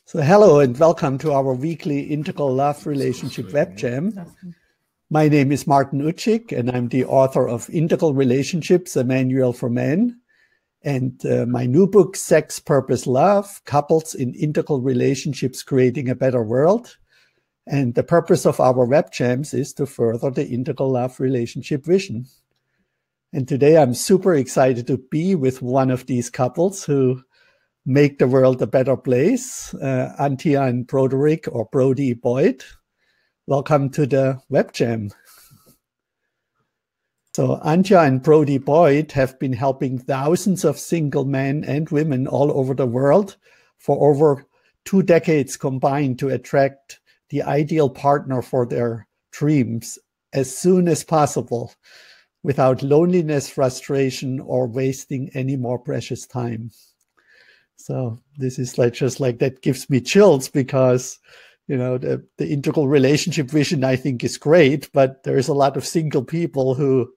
So hello and welcome to our weekly Integral Love Relationship Web Jam. My name is Martin Utschig and I'm the author of Integral Relationships, a Manual for Men. And my new book, Sex, Purpose, Love, Couples in Integral Relationships Creating a Better World. And the purpose of our web jams is to further the Integral Love Relationship vision. And today I'm super excited to be with one of these couples who make the world a better place, Antia and Broderick, or Brody Boyd. Welcome to the web jam. So Antia and Brody Boyd have been helping thousands of single men and women all over the world for over 2 decades combined to attract the ideal partner for their dreams as soon as possible, without loneliness, frustration, or wasting any more precious time. So this is just like that gives me chills because, you know, the integral relationship vision I think is great, but there's a lot of single people who,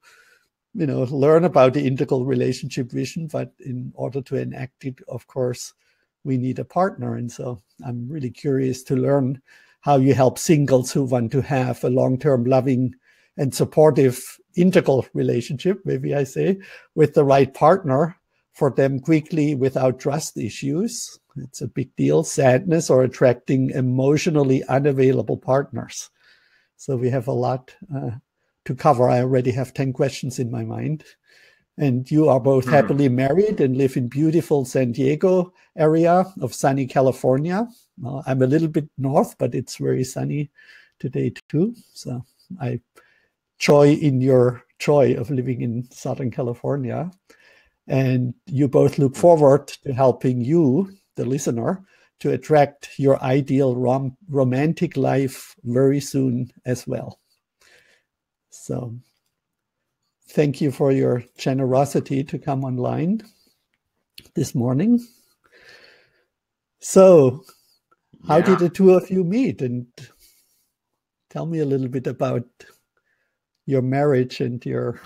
you know, learn about the integral relationship vision, but in order to enact it, of course, we need a partner. And so I'm really curious to learn how you help singles who want to have a long-term loving and supportive integral relationship, maybe I say, with the right partner for them quickly without trust issues. It's a big deal, sadness, or attracting emotionally unavailable partners. So we have a lot to cover. I already have 10 questions in my mind. And you are both happily married and live in beautiful San Diego area of sunny California. I'm a little bit north, but it's very sunny today too. So I joy in your joy of living in Southern California. And you both look forward to helping you, the listener, to attract your ideal romantic life very soon as well. So thank you for your generosity to come online this morning. So how did the two of you meet? And tell me a little bit about your marriage and your...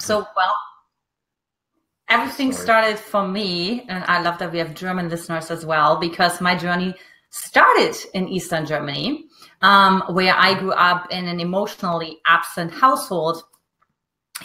Everything started for me, and I love that we have German listeners as well, because my journey started in Eastern Germany, where I grew up in an emotionally absent household.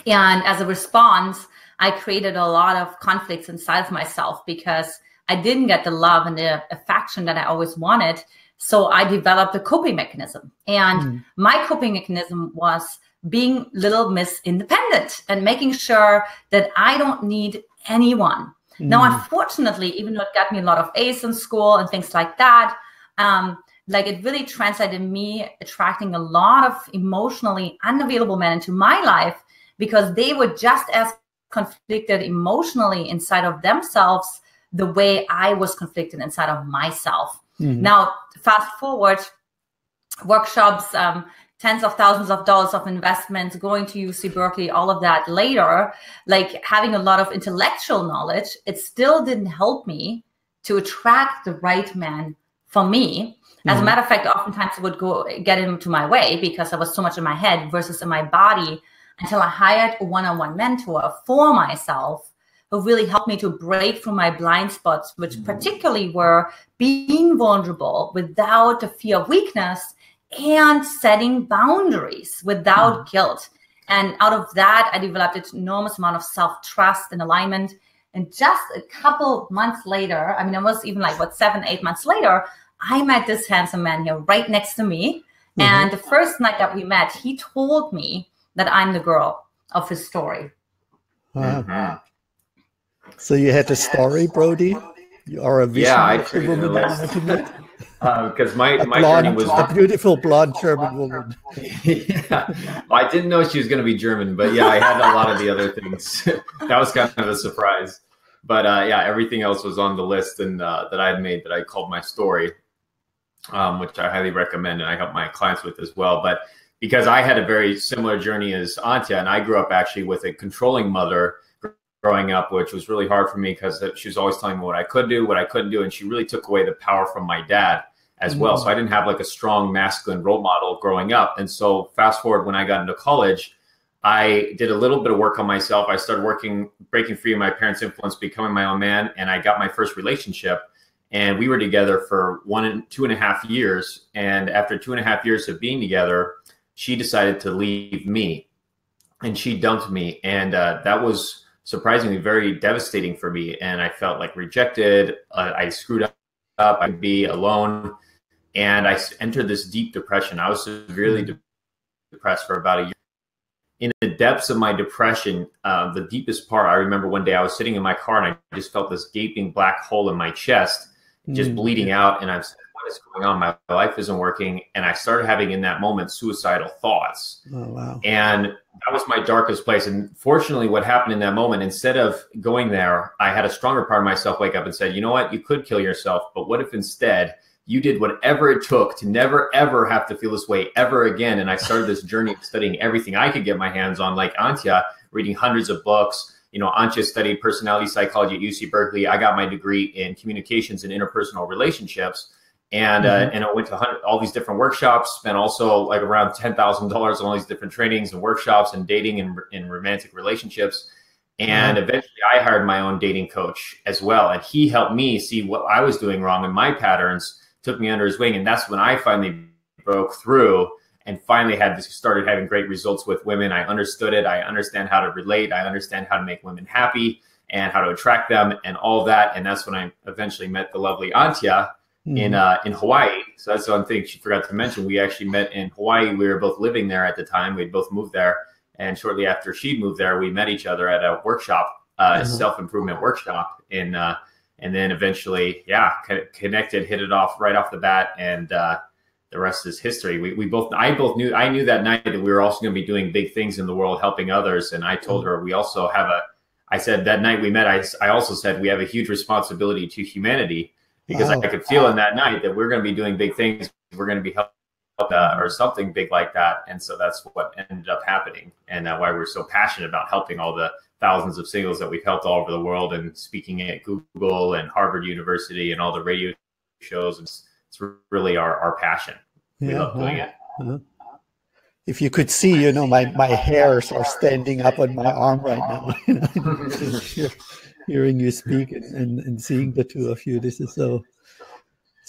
And as a response, I created a lot of conflicts inside of myself because I didn't get the love and the affection that I always wanted. So I developed a coping mechanism. And my coping mechanism was being Little Miss Independent and making sure that I don't need anyone. Now, unfortunately, even though it got me a lot of A's in school and things like that, it really translated me attracting a lot of emotionally unavailable men into my life because they were just as conflicted emotionally inside of themselves the way I was conflicted inside of myself. Now, fast forward, workshops, tens of thousands of dollars of investments, going to UC Berkeley, all of that later, like having a lot of intellectual knowledge, it still didn't help me to attract the right man for me. As a matter of fact, oftentimes it would get into my way because I was so much in my head versus in my body, until I hired a one-on-one mentor for myself who really helped me to break through my blind spots, which particularly were being vulnerable without the fear of weakness and setting boundaries without guilt. And out of that, I developed an enormous amount of self-trust and alignment. And just a couple months later, I mean, it was even 7, 8 months later, I met this handsome man here right next to me. And the first night that we met, he told me that I'm the girl of his story. So you had a story, Brody? You are a visionary woman. Because my journey was a beautiful blonde German woman. Well, I didn't know she was going to be German, but yeah, I had a lot of the other things. That was kind of a surprise. But everything else was on the list and that I had made that I called my story, which I highly recommend and I help my clients with as well. But because I had a very similar journey as Antia, and I grew up actually with a controlling mother growing up, which was really hard for me because she was always telling me what I could do, what I couldn't do. And she really took away the power from my dad as well. So I didn't have a strong masculine role model growing up. And so fast forward, when I got into college, I did a little bit of work on myself. I started breaking free of my parents' influence, becoming my own man. And I got my first relationship. And we were together for 2.5 years. And after 2.5 years of being together, she decided to leave me, and she dumped me. And that was surprisingly very devastating for me. And I felt like rejected. I screwed up. I'd be alone. And I entered this deep depression. I was severely depressed for about a year. In the depths of my depression, the deepest part, I remember one day I was sitting in my car and I just felt this gaping black hole in my chest, just bleeding out. And I was, what is going on? My life isn't working. And I started having in that moment suicidal thoughts. Oh, wow. And that was my darkest place. And fortunately, what happened in that moment, instead of going there, I had a stronger part of myself wake up and said, you know what, you could kill yourself, but what if instead you did whatever it took to never, ever have to feel this way ever again? And I started this journey of studying everything I could get my hands on, like Antia, reading hundreds of books. You know, Antia studied personality psychology at UC Berkeley. I got my degree in communications and interpersonal relationships. And and I went to all these different workshops, spent also like around $10,000 on all these different trainings and workshops and dating and in romantic relationships. And eventually I hired my own dating coach as well. And he helped me see what I was doing wrong in my patterns, took me under his wing. And that's when I finally broke through and finally started having great results with women. I understood it. I understand how to relate. I understand how to make women happy and how to attract them and all that. And that's when I eventually met the lovely Antia in Hawaii. So that's one thing she forgot to mention. We actually met in Hawaii. We were both living there at the time. We'd both moved there. And shortly after she moved there, we met each other at a workshop, self-improvement workshop. And then eventually, connected, hit it off right off the bat. And the rest is history. I knew that night that we were also going to be doing big things in the world, helping others. And I told her, I said that night we met, I also said we have a huge responsibility to humanity, because I could feel in that night that we're going to be doing big things. We're going to be helping or something big like that. And so that's what ended up happening, and why we're so passionate about helping all the thousands of singles that we've helped all over the world, and speaking at Google and Harvard University and all the radio shows. It's really our passion. We love doing it. If you could see, you know, my hairs are standing up on my arm right now. You know, hearing you speak and seeing the two of you, this is so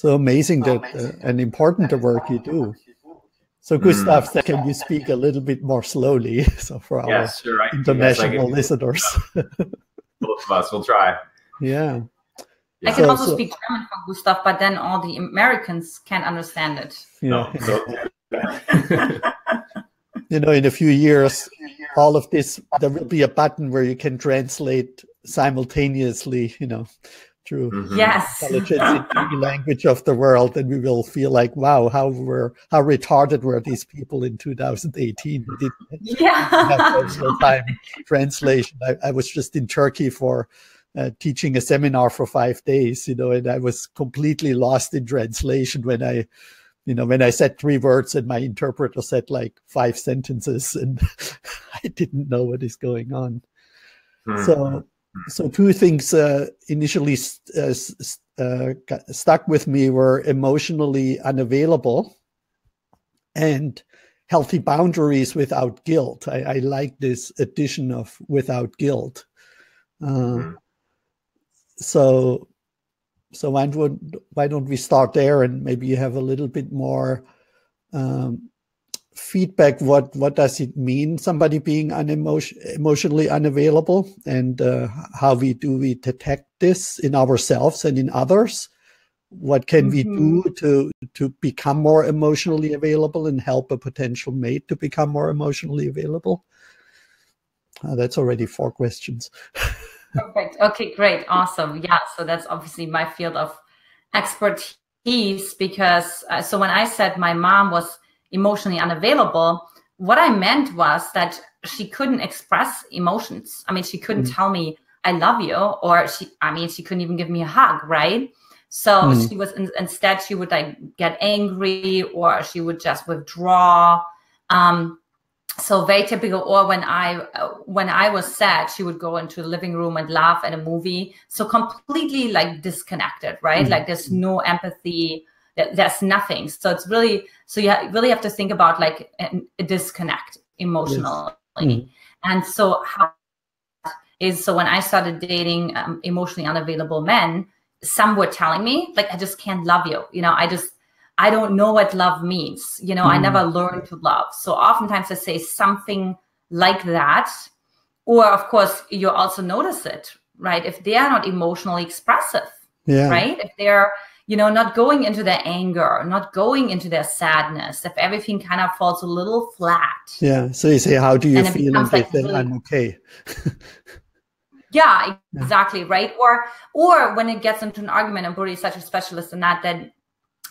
amazing and important the work you do. So Gustav, can you speak a little bit more slowly? So for our international listeners. Both of us will try. Yeah. I can also speak German for Gustav, but then all the Americans can't understand it. Yeah. You know, in a few years, all of this, there will be a button where you can translate simultaneously, you know, through intelligence into the language of the world, and we will feel like, wow, how retarded were these people in 2018? We didn't have real-time translation. I was just in Turkey for teaching a seminar for 5 days, you know, and I was completely lost in translation when I said 3 words and my interpreter said like 5 sentences, and I didn't know what is going on. So 2 things initially stuck with me were emotionally unavailable and healthy boundaries without guilt. I like this addition of without guilt. So why don't we start there, and maybe you have a little bit more feedback. What does it mean, somebody being emotionally unavailable, and how we detect this in ourselves and in others? What can we do to become more emotionally available and help a potential mate to become more emotionally available? That's already 4 questions. Perfect. Okay, great. Awesome. Yeah. So that's obviously my field of expertise, because so when I said my mom was emotionally unavailable, what I meant was that she couldn't express emotions. I mean, she couldn't tell me I love you, or she couldn't even give me a hug, right? So she was instead she would like get angry, or she would just withdraw. So very typical. Or when I was sad, she would go into the living room and laugh at a movie. So completely like disconnected, right? Like there's no empathy. There's nothing. So it's really, so you really have to think about like a disconnect emotionally. Yes. And so how is, so when I started dating emotionally unavailable men, some were telling me, like, I just can't love you. You know, I don't know what love means. You know, I never learned to love. So oftentimes I say something like that. Or of course, you also notice it, right? If they are not emotionally expressive, right? If they're, you know, not going into their anger, not going into their sadness, if everything kind of falls a little flat. Yeah. So you say, how do you feel? And they like say, really, I'm okay. Yeah, exactly. Right. Or when it gets into an argument, and Brody is such a specialist in that, then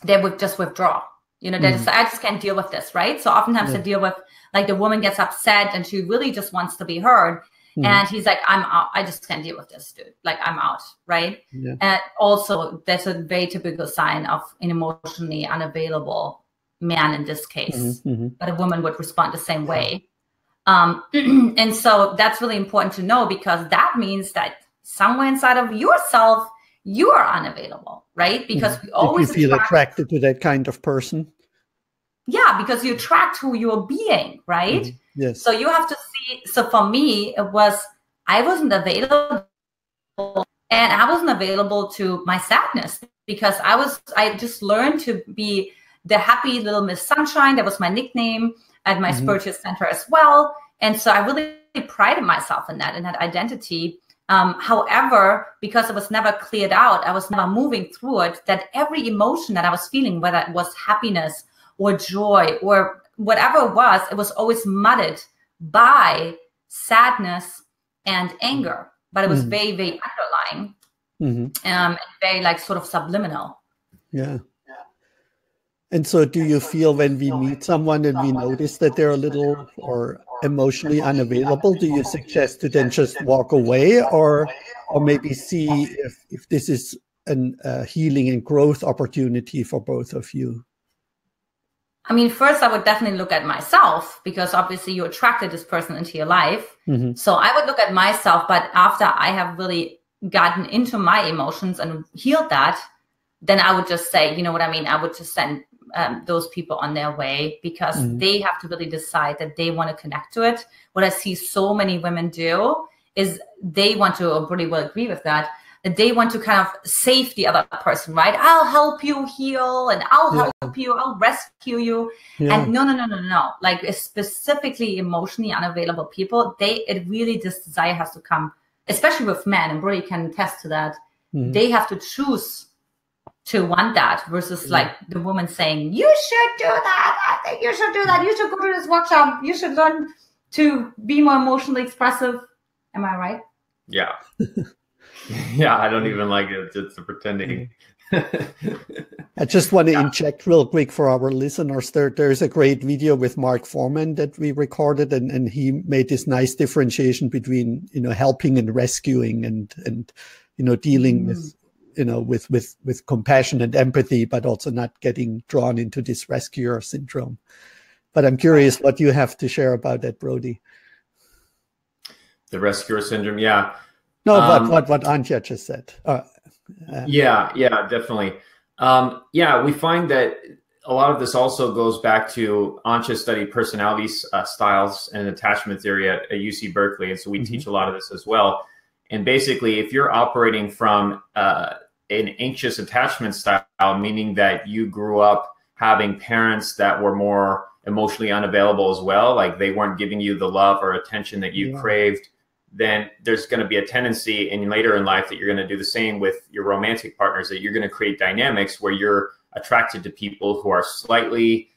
they would just withdraw. You know, they just, I just can't deal with this. Right. So oftentimes I deal with, like, the woman gets upset and she really just wants to be heard. And he's like, I'm out. I just can't deal with this, dude. Like, I'm out. Right. And also, that's a very typical sign of an emotionally unavailable man in this case. But a woman would respond the same way. And so that's really important to know, because that means that somewhere inside of yourself, you are unavailable, right? Because we always feel attracted to that kind of person. Yeah, because you attract who you're being, right? Yes. So you have to see. So for me, it was, I wasn't available, and I wasn't available to my sadness, because I just learned to be the happy little Miss Sunshine. That was my nickname at my spiritual center as well. And so I really prided myself in that identity. However, because it was never cleared out, I was never moving through it, that every emotion that I was feeling, whether it was happiness or joy or whatever it was always mudded by sadness and anger. But it was very, very underlying, and very, like, sort of subliminal. Yeah. And so do you feel when we meet someone and we notice that they're a little or emotionally unavailable, do you suggest to then just walk away, or maybe see if this is a healing and growth opportunity for both of you? I mean, first, I would definitely look at myself, because obviously you attracted this person into your life. So I would look at myself, but after I have really gotten into my emotions and healed that, then I would just say, you know what I mean? I would just send those people on their way, because they have to really decide that they want to connect to it. What I see so many women do is they want to, or Brody will agree with that they want to kind of save the other person, right? I'll help you heal, and I'll help you, I'll rescue you. And no. Like, specifically emotionally unavailable people, this desire has to come, especially with men, and Brody can attest to that. They have to choose to want that, versus like the woman saying, you should do that. I think you should do that. You should go to this workshop. You should learn to be more emotionally expressive. Am I right? Yeah. Yeah, I don't even like it. It's a pretending. I just want to inject real quick for our listeners. There's a great video with Mark Foreman that we recorded, and he made this nice differentiation between, helping and rescuing, and dealing with, with compassion and empathy, but also not getting drawn into this rescuer syndrome. But I'm curious what you have to share about that, Brody. The rescuer syndrome, yeah. No, what Antia just said. Yeah, definitely. We find that a lot of this also goes back to Antia studied personality styles and attachment theory at UC Berkeley. And so we teach a lot of this as well. And basically, if you're operating from an anxious attachment style, meaning that you grew up having parents that were more emotionally unavailable as well, like they weren't giving you the love or attention that you craved, then there's going to be a tendency later in life that you're going to do the same with your romantic partners, that you're going to create dynamics where you're attracted to people who are slightly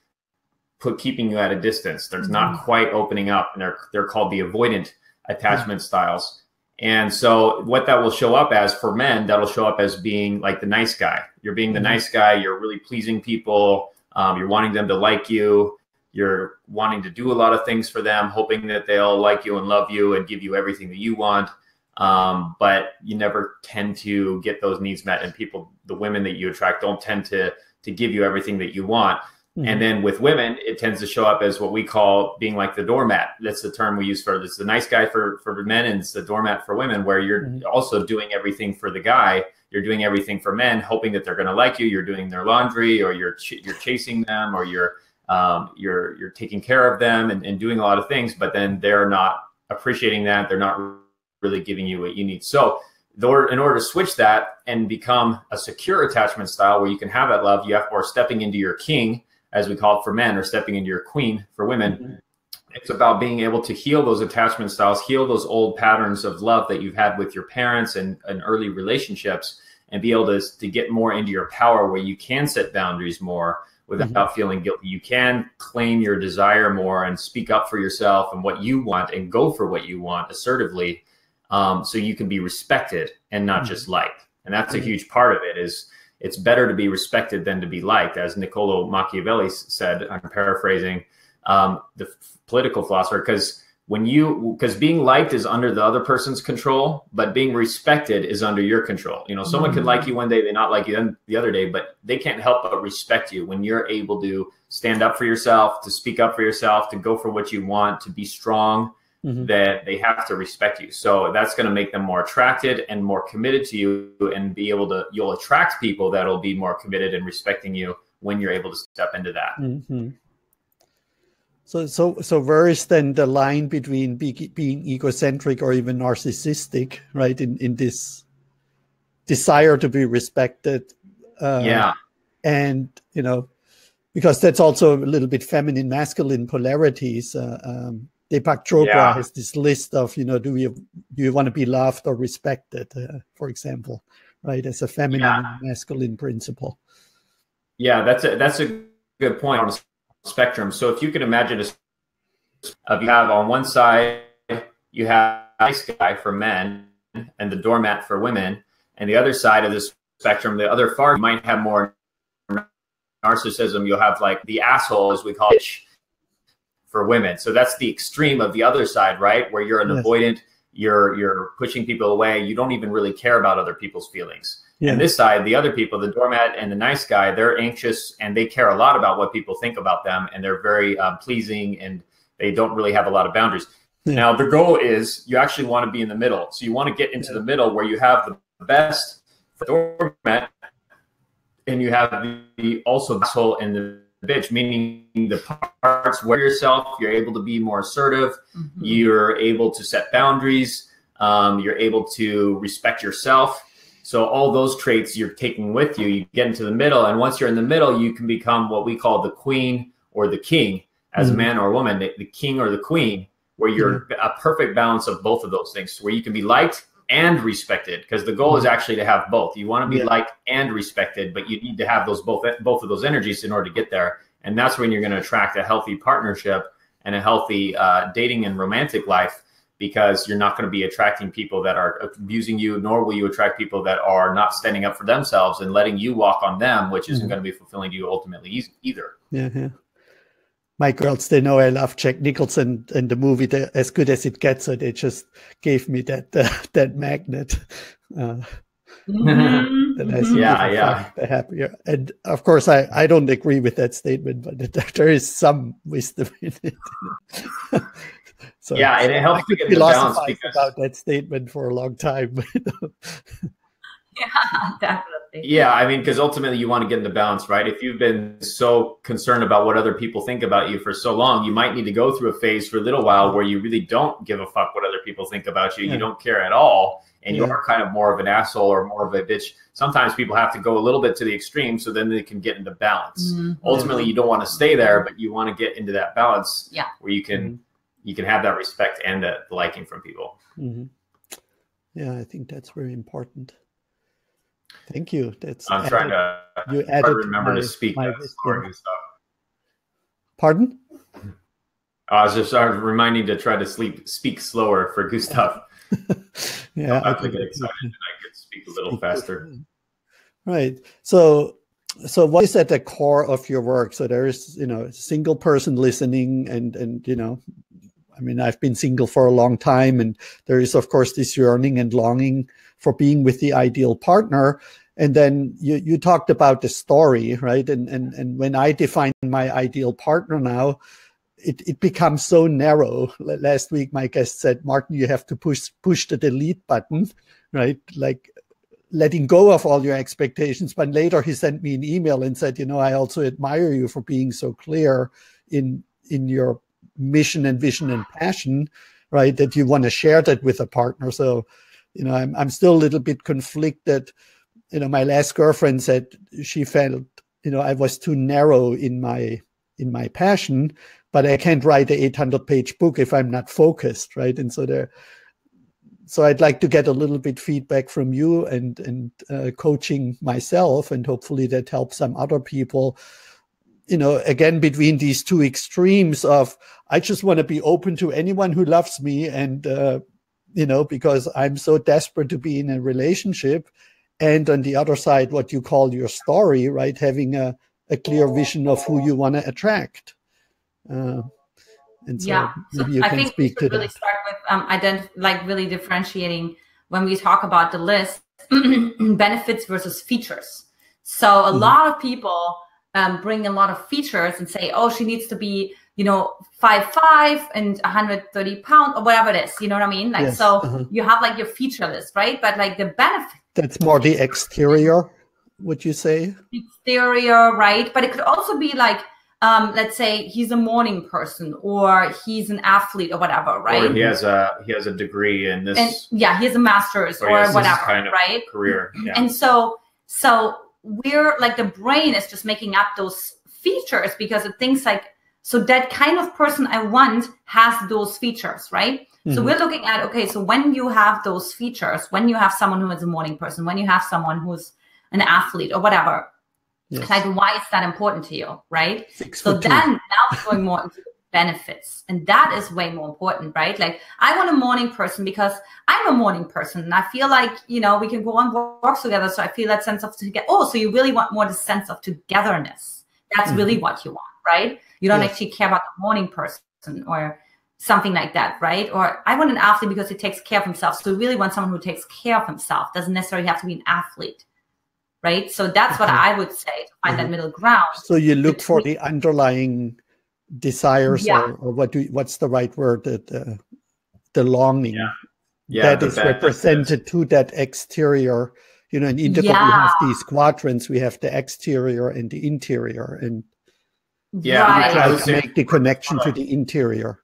keeping you at a distance. They're not quite opening up, and they're called the avoidant attachment styles. And so what that will show up as for men, that'll show up as being like the nice guy. You're being the nice guy. You're really pleasing people. You're wanting them to like you. You're wanting to do a lot of things for them, hoping that they'll like you and love you and give you everything that you want. But you never tend to get those needs met. And the women that you attract don't tend to give you everything that you want. And then with women, it tends to show up as what we call being like the doormat. That's the term we use for it's the nice guy for men, and it's the doormat for women, where you're also doing everything for the guy. You're doing everything for men, hoping that they're going to like you. You're doing their laundry, or you're chasing them, or you're taking care of them and doing a lot of things, but then they're not appreciating that. They're not really giving you what you need. So in order to switch that and become a secure attachment style where you can have that love, or stepping into your king, as we call it for men, or stepping into your queen for women. It's about being able to heal those attachment styles, heal those old patterns of love that you've had with your parents and early relationships, and be able to get more into your power where you can set boundaries more without feeling guilty. You can claim your desire more and speak up for yourself and what you want and go for what you want assertively, so you can be respected and not just liked. And that's a huge part of it. Is it's better to be respected than to be liked, as Niccolo Machiavelli said. I'm paraphrasing the political philosopher, because being liked is under the other person's control, but being respected is under your control. You know, someone could like you one day, they not like you the other day, but they can't help but respect you when you're able to stand up for yourself, to speak up for yourself, to go for what you want, to be strong. That they have to respect you. So that's going to make them more attracted and more committed to you, and you'll attract people that'll be more committed and respecting you when you're able to step into that. So where is then the line between being egocentric or even narcissistic, right? In this desire to be respected. And, you know, because that's also a little bit feminine, masculine polarities. Deepak Chopra has this list of, you know, do you want to be loved or respected, for example, right? As a feminine and masculine principle. Yeah, that's a good point on the spectrum. So if you can imagine you have on one side, you have a nice guy for men and the doormat for women. And the other side of this spectrum, the other far, you might have more narcissism. You'll have like the asshole, as we call it, for women. So that's the extreme of the other side, right? Where you're an avoidant, you're pushing people away. You don't even really care about other people's feelings. And this side, the other people, the doormat and the nice guy, they're anxious and they care a lot about what people think about them. And they're very pleasing, and they don't really have a lot of boundaries. Now, the goal is you actually want to be in the middle. So you want to get into the middle where you have the best doormat and you have the also asshole and the bitch, meaning the parts where yourself, you're able to be more assertive, you're able to set boundaries, you're able to respect yourself. So all those traits you're taking with you, you get into the middle. And once you're in the middle, you can become what we call the queen or the king, as a man or a woman, the king or the queen, where you're a perfect balance of both of those things, where you can be liked and respected, because the goal is actually to have both. You want to be liked and respected, but you need to have those both of those energies in order to get there. And that's when you're going to attract a healthy partnership and a healthy dating and romantic life, because you're not going to be attracting people that are abusing you, nor will you attract people that are not standing up for themselves and letting you walk on them, which isn't going to be fulfilling to you ultimately either. My girls, they know I love Jack Nicholson and the movie As Good as It Gets, so they just gave me that magnet. The happier. And of course, I don't agree with that statement, but there is some wisdom in it. So, and it helps to get the balance about that statement for a long time. Definitely. I mean, because ultimately you want to get into balance, right? If you've been so concerned about what other people think about you for so long, you might need to go through a phase for a little while where you really don't give a fuck what other people think about you. You don't care at all. And you are kind of more of an asshole or more of a bitch. Sometimes people have to go a little bit to the extreme so then they can get into balance. Ultimately, you don't want to stay there, but you want to get into that balance where you can have that respect and the liking from people. Yeah, I think that's very important. Thank you. I'm trying to remember to speak that story and stuff. Pardon? I was just reminding to try to speak slower for Gustav. I get excited and I could speak a little faster. Right. So what is at the core of your work? So there is, a single person listening and I mean, I've been single for a long time, and there is, of course, this yearning and longing for being with the ideal partner. And then you talked about the story, right? And when I define my ideal partner now, it becomes so narrow. Last week, my guest said, Martin, you have to push the delete button, right? Like letting go of all your expectations. But later he sent me an email and said, I also admire you for being so clear in your mission and vision and passion, right? That you want to share that with a partner. So you know, I'm still a little bit conflicted. You know, my last girlfriend said she felt, you know, I was too narrow in my passion, but I can't write a 800-page book if I'm not focused, right? And so I'd like to get a little bit feedback from you and coaching myself, and hopefully that helps some other people. You know, again, between these two extremes of, I just want to be open to anyone who loves me, and you know, because I'm so desperate to be in a relationship. And on the other side, what you call your story, right? Having a clear vision of who you want to attract. And so maybe you can speak to that. Really start with really differentiating when we talk about the list, benefits versus features. So a lot of people bring a lot of features and say, oh, she needs to be, you know, 5'5" and 130 pounds or whatever it is. You know what I mean? Like, so you have like your feature list, right? But like the benefit. That's more the exterior, would you say? Exterior, right? But it could also be like, let's say he's a morning person, or he's an athlete, or whatever, right? Or he has a degree in this. And, yeah, he has a master's or whatever, kind of right? Career. Yeah. And so we're like, the brain is just making up those features because it thinks like, so that kind of person I want has those features, right? So we're looking at, okay, so when you have those features, when you have someone who is a morning person, when you have someone who's an athlete or whatever, like, why is that important to you, right? So then now we're going more into benefits, and that is way more important, right? Like, I want a morning person because I'm a morning person, and I feel like, you know, we can go on walks together. So I feel that sense of together. Oh, so you really want more the sense of togetherness. That's really what you want, right? You don't actually care about the morning person or something like that, right? Or I want an athlete because he takes care of himself. So we really want someone who takes care of himself. Doesn't necessarily have to be an athlete, right? So that's what I would say, to find that middle ground. So you look for the underlying desires, or what's the right word? The longing that is represented to that exterior. You know, in Indigo we have these quadrants. We have the exterior and the interior, and we try to make the connection to the interior.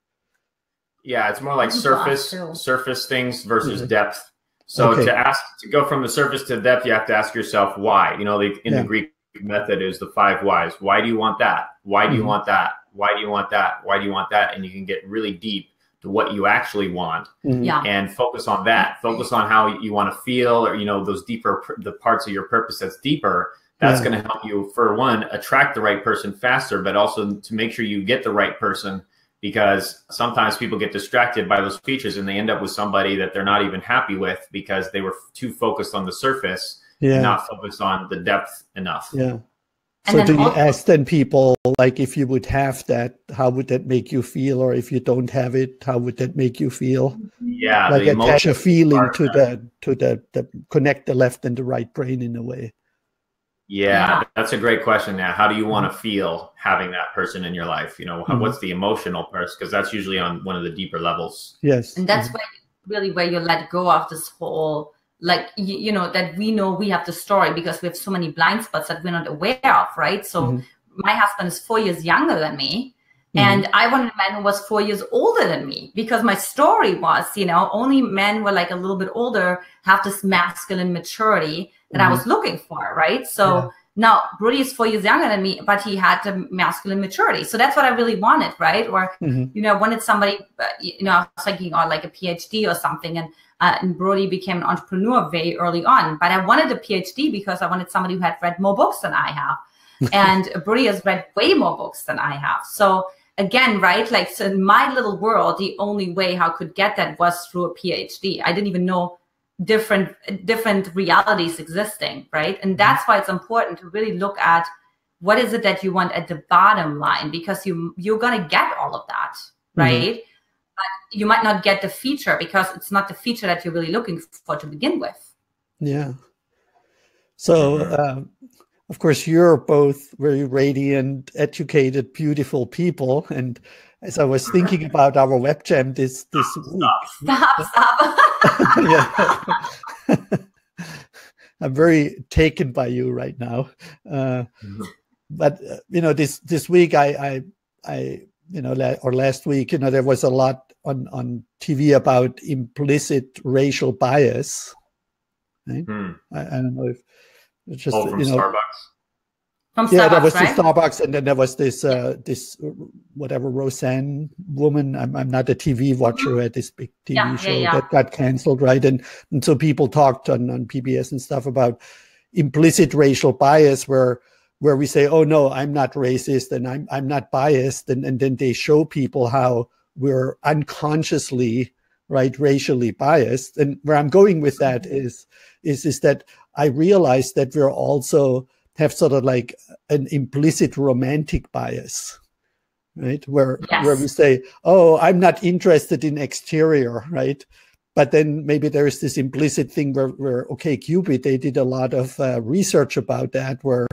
Yeah, it's more like surface things versus depth. So to go from the surface to depth, you have to ask yourself why. You know, in the Greek method is the 5 whys. Why do you want that? Why do you want that? Why do you want that? Why do you want that? And you can get really deep to what you actually want, and focus on that. Focus on how you want to feel, or, you know, those the parts of your purpose that's deeper. That's going to help you, for one, attract the right person faster, but also to make sure you get the right person. Because sometimes people get distracted by those features and they end up with somebody that they're not even happy with because they were too focused on the surface and not focused on the depth enough. Yeah. So do you ask then people, like, if you would have that, how would that make you feel? Or if you don't have it, how would that make you feel? Yeah. Like attach a feeling to the connect the left and the right brain in a way. Yeah, that's a great question. Now, how do you want to feel having that person in your life? You know, what's the emotional person? Because that's usually on one of the deeper levels. Yes. And that's where you let go of this whole, like, you know, that we know we have the story because we have so many blind spots that we're not aware of, right? So my husband is 4 years younger than me. And I wanted a man who was 4 years older than me because my story was, you know, only men were like a little bit older have this masculine maturity that I was looking for, right? So now Brody is 4 years younger than me, but he had the masculine maturity. So that's what I really wanted, right? Or, you know, I wanted somebody, you know, I was thinking on like a PhD or something. And Brody became an entrepreneur very early on. But I wanted a PhD because I wanted somebody who had read more books than I have. And Brody has read way more books than I have. So again, right? Like, so in my little world, the only way how I could get that was through a PhD. I didn't even know different realities existing, right? And that's why it's important to really look at what is it that you want at the bottom line, because you're going to get all of that, right? But you might not get the feature because it's not the feature that you're really looking for to begin with. Yeah. So, of course, you're both very radiant, educated, beautiful people. And as I was thinking about our web jam this week. Stop. I'm very taken by you right now. But, you know, this week I or last week, there was a lot on TV about implicit racial bias. Right? I don't know if it's just, from Starbucks. From yeah, Starbucks, there was right? the Starbucks, and then there was this this whatever Roseanne woman. I'm not a TV watcher who had this big TV show that got canceled, right? And so people talked on PBS and stuff about implicit racial bias, where we say, oh no, I'm not racist and I'm not biased, and then they show people how we're unconsciously, right, racially biased. And where I'm going with that is that I realize that we're also have sort of like an implicit romantic bias, right? Where we say, oh, I'm not interested in exterior, right? But then maybe there is this implicit thing where okay, Cupid, they did a lot of research about that, where,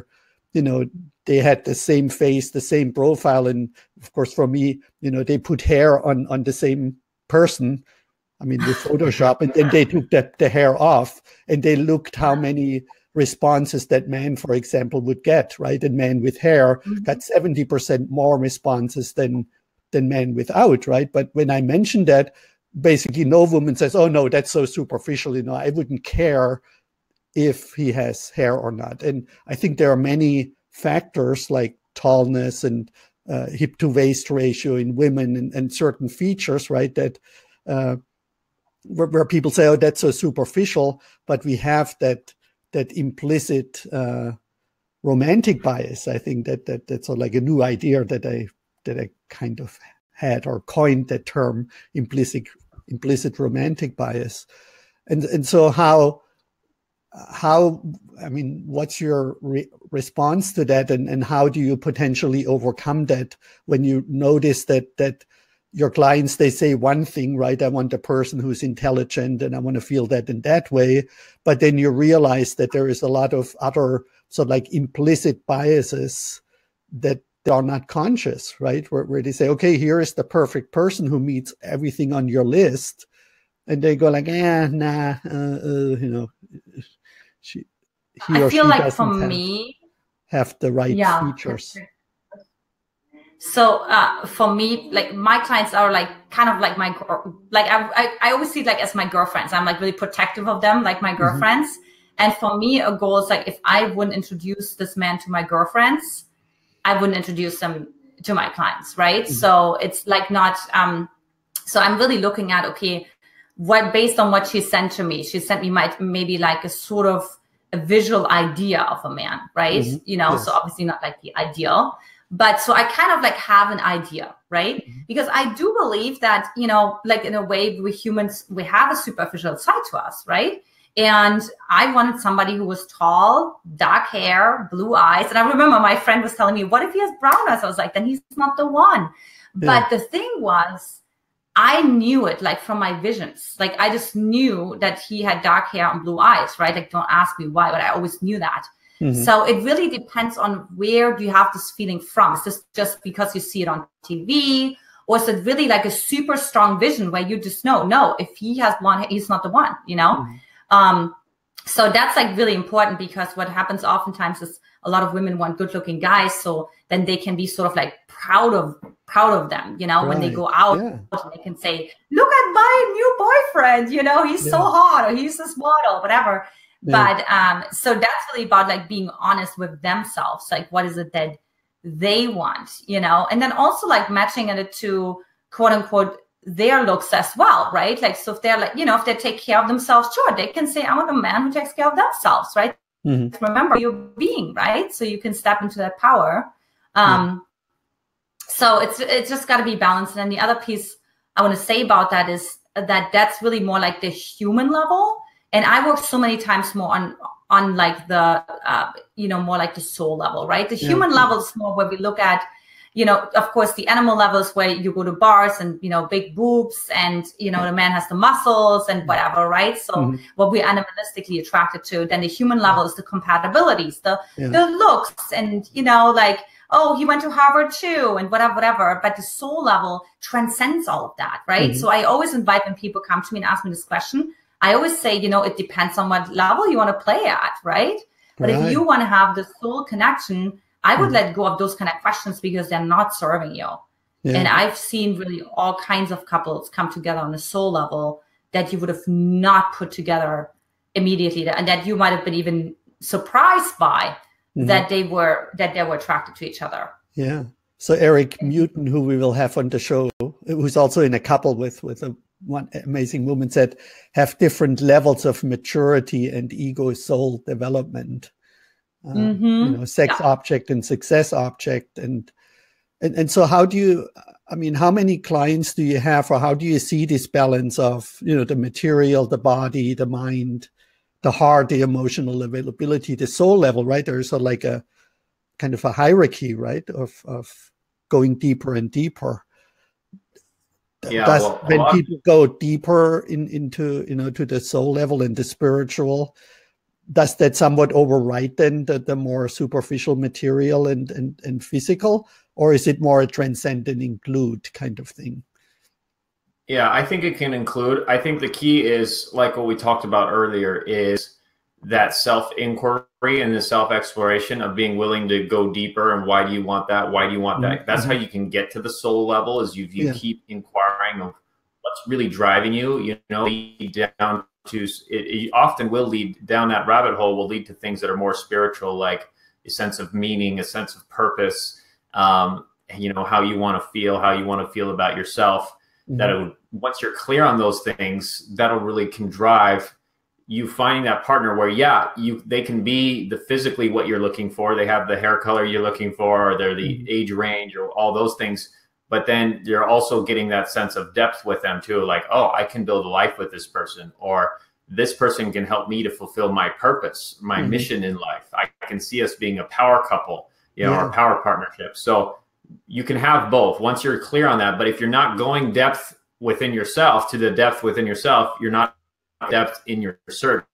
they had the same face, the same profile. And of course, for me, they put hair on the same person, I mean, with Photoshop, and then they took the hair off, and they looked how many responses that man, for example, would get, right? And men with hair got 70% more responses than men without, right? But when I mentioned that, basically no woman says, oh no, that's so superficial, I wouldn't care if he has hair or not. And I think there are many factors like tallness and hip to waist ratio in women and certain features, right, that where people say, oh, that's so superficial, but we have that implicit romantic bias. I think that's sort of like a new idea that I kind of had, or coined that term, implicit romantic bias. And so how I mean, what's your response to that, and how do you potentially overcome that when you notice that your clients, they say one thing, right? I want a person who's intelligent and I want to feel that in that way. But then you realize that there is a lot of other sort of like implicit biases that are not conscious, right? Where they say, okay, here is the perfect person who meets everything on your list. And they go like, nah, I feel like for me, have the right features. So for me, like my clients are like kind of like I always see it like as my girlfriends. I'm like really protective of them, like my girlfriends. And for me, a goal is like, if I wouldn't introduce this man to my girlfriends, I wouldn't introduce them to my clients, right? So it's like not. So I'm really looking at, okay, based on what she sent to me, she sent me maybe like a sort of a visual idea of a man, right? So obviously not like the ideal. But so I kind of like have an idea, right? Because I do believe that, like in a way, we humans, we have a superficial side to us, right? And I wanted somebody who was tall, dark hair, blue eyes. And I remember my friend was telling me, what if he has brown eyes? I was like, then he's not the one. But the thing was, I knew it like from my visions. Like I just knew that he had dark hair and blue eyes, right? Like don't ask me why, but I always knew that. So it really depends on where do you have this feeling from. Is this just because you see it on TV, or is it really like a super strong vision where you just know, no, if he has blonde hair, he's not the one, So that's like really important, because what happens oftentimes is a lot of women want good looking guys. So then they can be sort of like proud of them, when they go out, and they can say, look at my new boyfriend, he's so hot, or he's this model, whatever. But so that's really about like being honest with themselves. Like, what is it that they want, and then also like matching it to quote unquote their looks as well, right? Like, so if they're like, if they take care of themselves, sure, they can say, I want a man who takes care of themselves, right? Remember, you're being, right? So you can step into that power. So it's just got to be balanced. And then the other piece I want to say about that is that that's really more like the human level. And I work so many times more on like the, more like the soul level, right? The human level is more where we look at, of course, the animal levels where you go to bars and, big boobs and, the man has the muscles and whatever, right? So what we're animalistically attracted to. Then the human level is the compatibilities, the looks and, like, oh, he went to Harvard too and whatever. But the soul level transcends all of that, right? So I always invite, when people come to me and ask me this question, I always say, it depends on what level you want to play at, right? But if you want to have the soul connection, I would let go of those kind of questions, because they're not serving you. Yeah. And I've seen really all kinds of couples come together on a soul level that you would have not put together immediately, and that you might have been even surprised by that they were attracted to each other. Yeah. So Eric Mutin, who we will have on the show, who's also in a couple with one amazing woman, said have different levels of maturity and ego soul development. Sex object and success object, and so how do you? I mean, how many clients do you have, or how do you see this balance of the material, the body, the mind, the heart, the emotional availability, the soul level? Right, there's like a kind of a hierarchy, right, of going deeper and deeper. Yeah, when people go deeper into to the soul level and the spiritual, does that somewhat override then the more superficial material and physical, or is it more a transcend and include kind of thing? Yeah, I think it can include. I think the key is, like what we talked about earlier, is that self-inquiry and the self-exploration of being willing to go deeper. And why do you want that? Why do you want that? That's how you can get to the soul level, is you keep inquiring of what's really driving you, lead down to, it often will lead down that rabbit hole, will lead to things that are more spiritual, like a sense of meaning, a sense of purpose, how you want to feel about yourself. Once you're clear on those things, that'll really can drive you finding that partner where, they can be the physically what you're looking for. They have the hair color you're looking for, or they're the age range, or all those things. But then you're also getting that sense of depth with them too. Like, oh, I can build a life with this person, or this person can help me to fulfill my purpose, my mission in life. I can see us being a power couple, or a power partnership. So you can have both once you're clear on that. But if you're not going depth within yourself, you're not depth in your search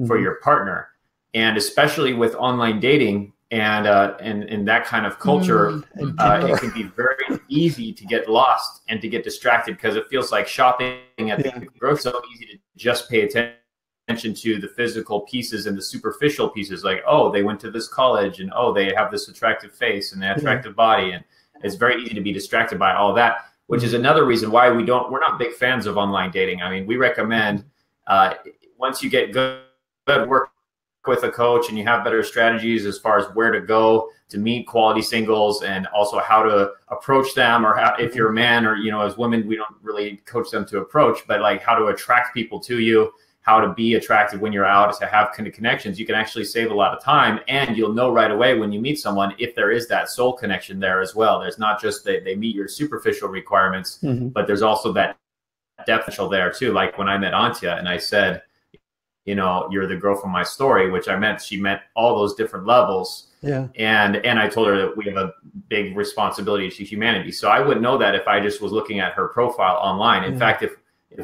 for your partner. And especially with online dating and that kind of culture, it can be very easy to get lost and to get distracted, because it feels like shopping at the grocery store. So easy to just pay attention to the physical pieces and the superficial pieces, like, oh, they went to this college, and oh, they have this attractive face and an attractive body, and it's very easy to be distracted by all that, which is another reason why we're not big fans of online dating. I mean, we recommend once you get good work with a coach and you have better strategies as far as where to go to meet quality singles, and also how to approach them, or how, if you're a man, or as women, we don't really coach them to approach, but like how to attract people to you, how to be attractive when you're out, to have kind of connections. You can actually save a lot of time, and you'll know right away when you meet someone if there is that soul connection there as well. There's not just that they meet your superficial requirements, but there's also that depth there too. Like when I met Antia and I said, you're the girl from my story, which I meant she met all those different levels. Yeah. And I told her that we have a big responsibility to humanity. So I wouldn't know that if I just was looking at her profile online. In fact, if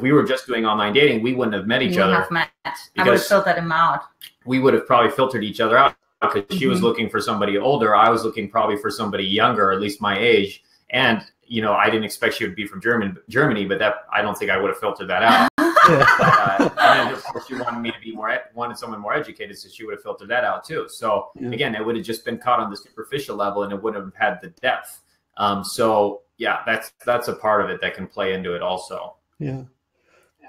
we were just doing online dating, we wouldn't have met each other. I would have filtered him out. We would have probably filtered each other out, because she was looking for somebody older. I was looking probably for somebody younger, or at least my age. And I didn't expect she would be from Germany, but that I don't think I would have filtered that out. And then of course she wanted me to be wanted someone more educated, so she would have filtered that out too. So again, it would have just been caught on the superficial level, and it wouldn't have had the depth. So that's a part of it that can play into it also. Yeah.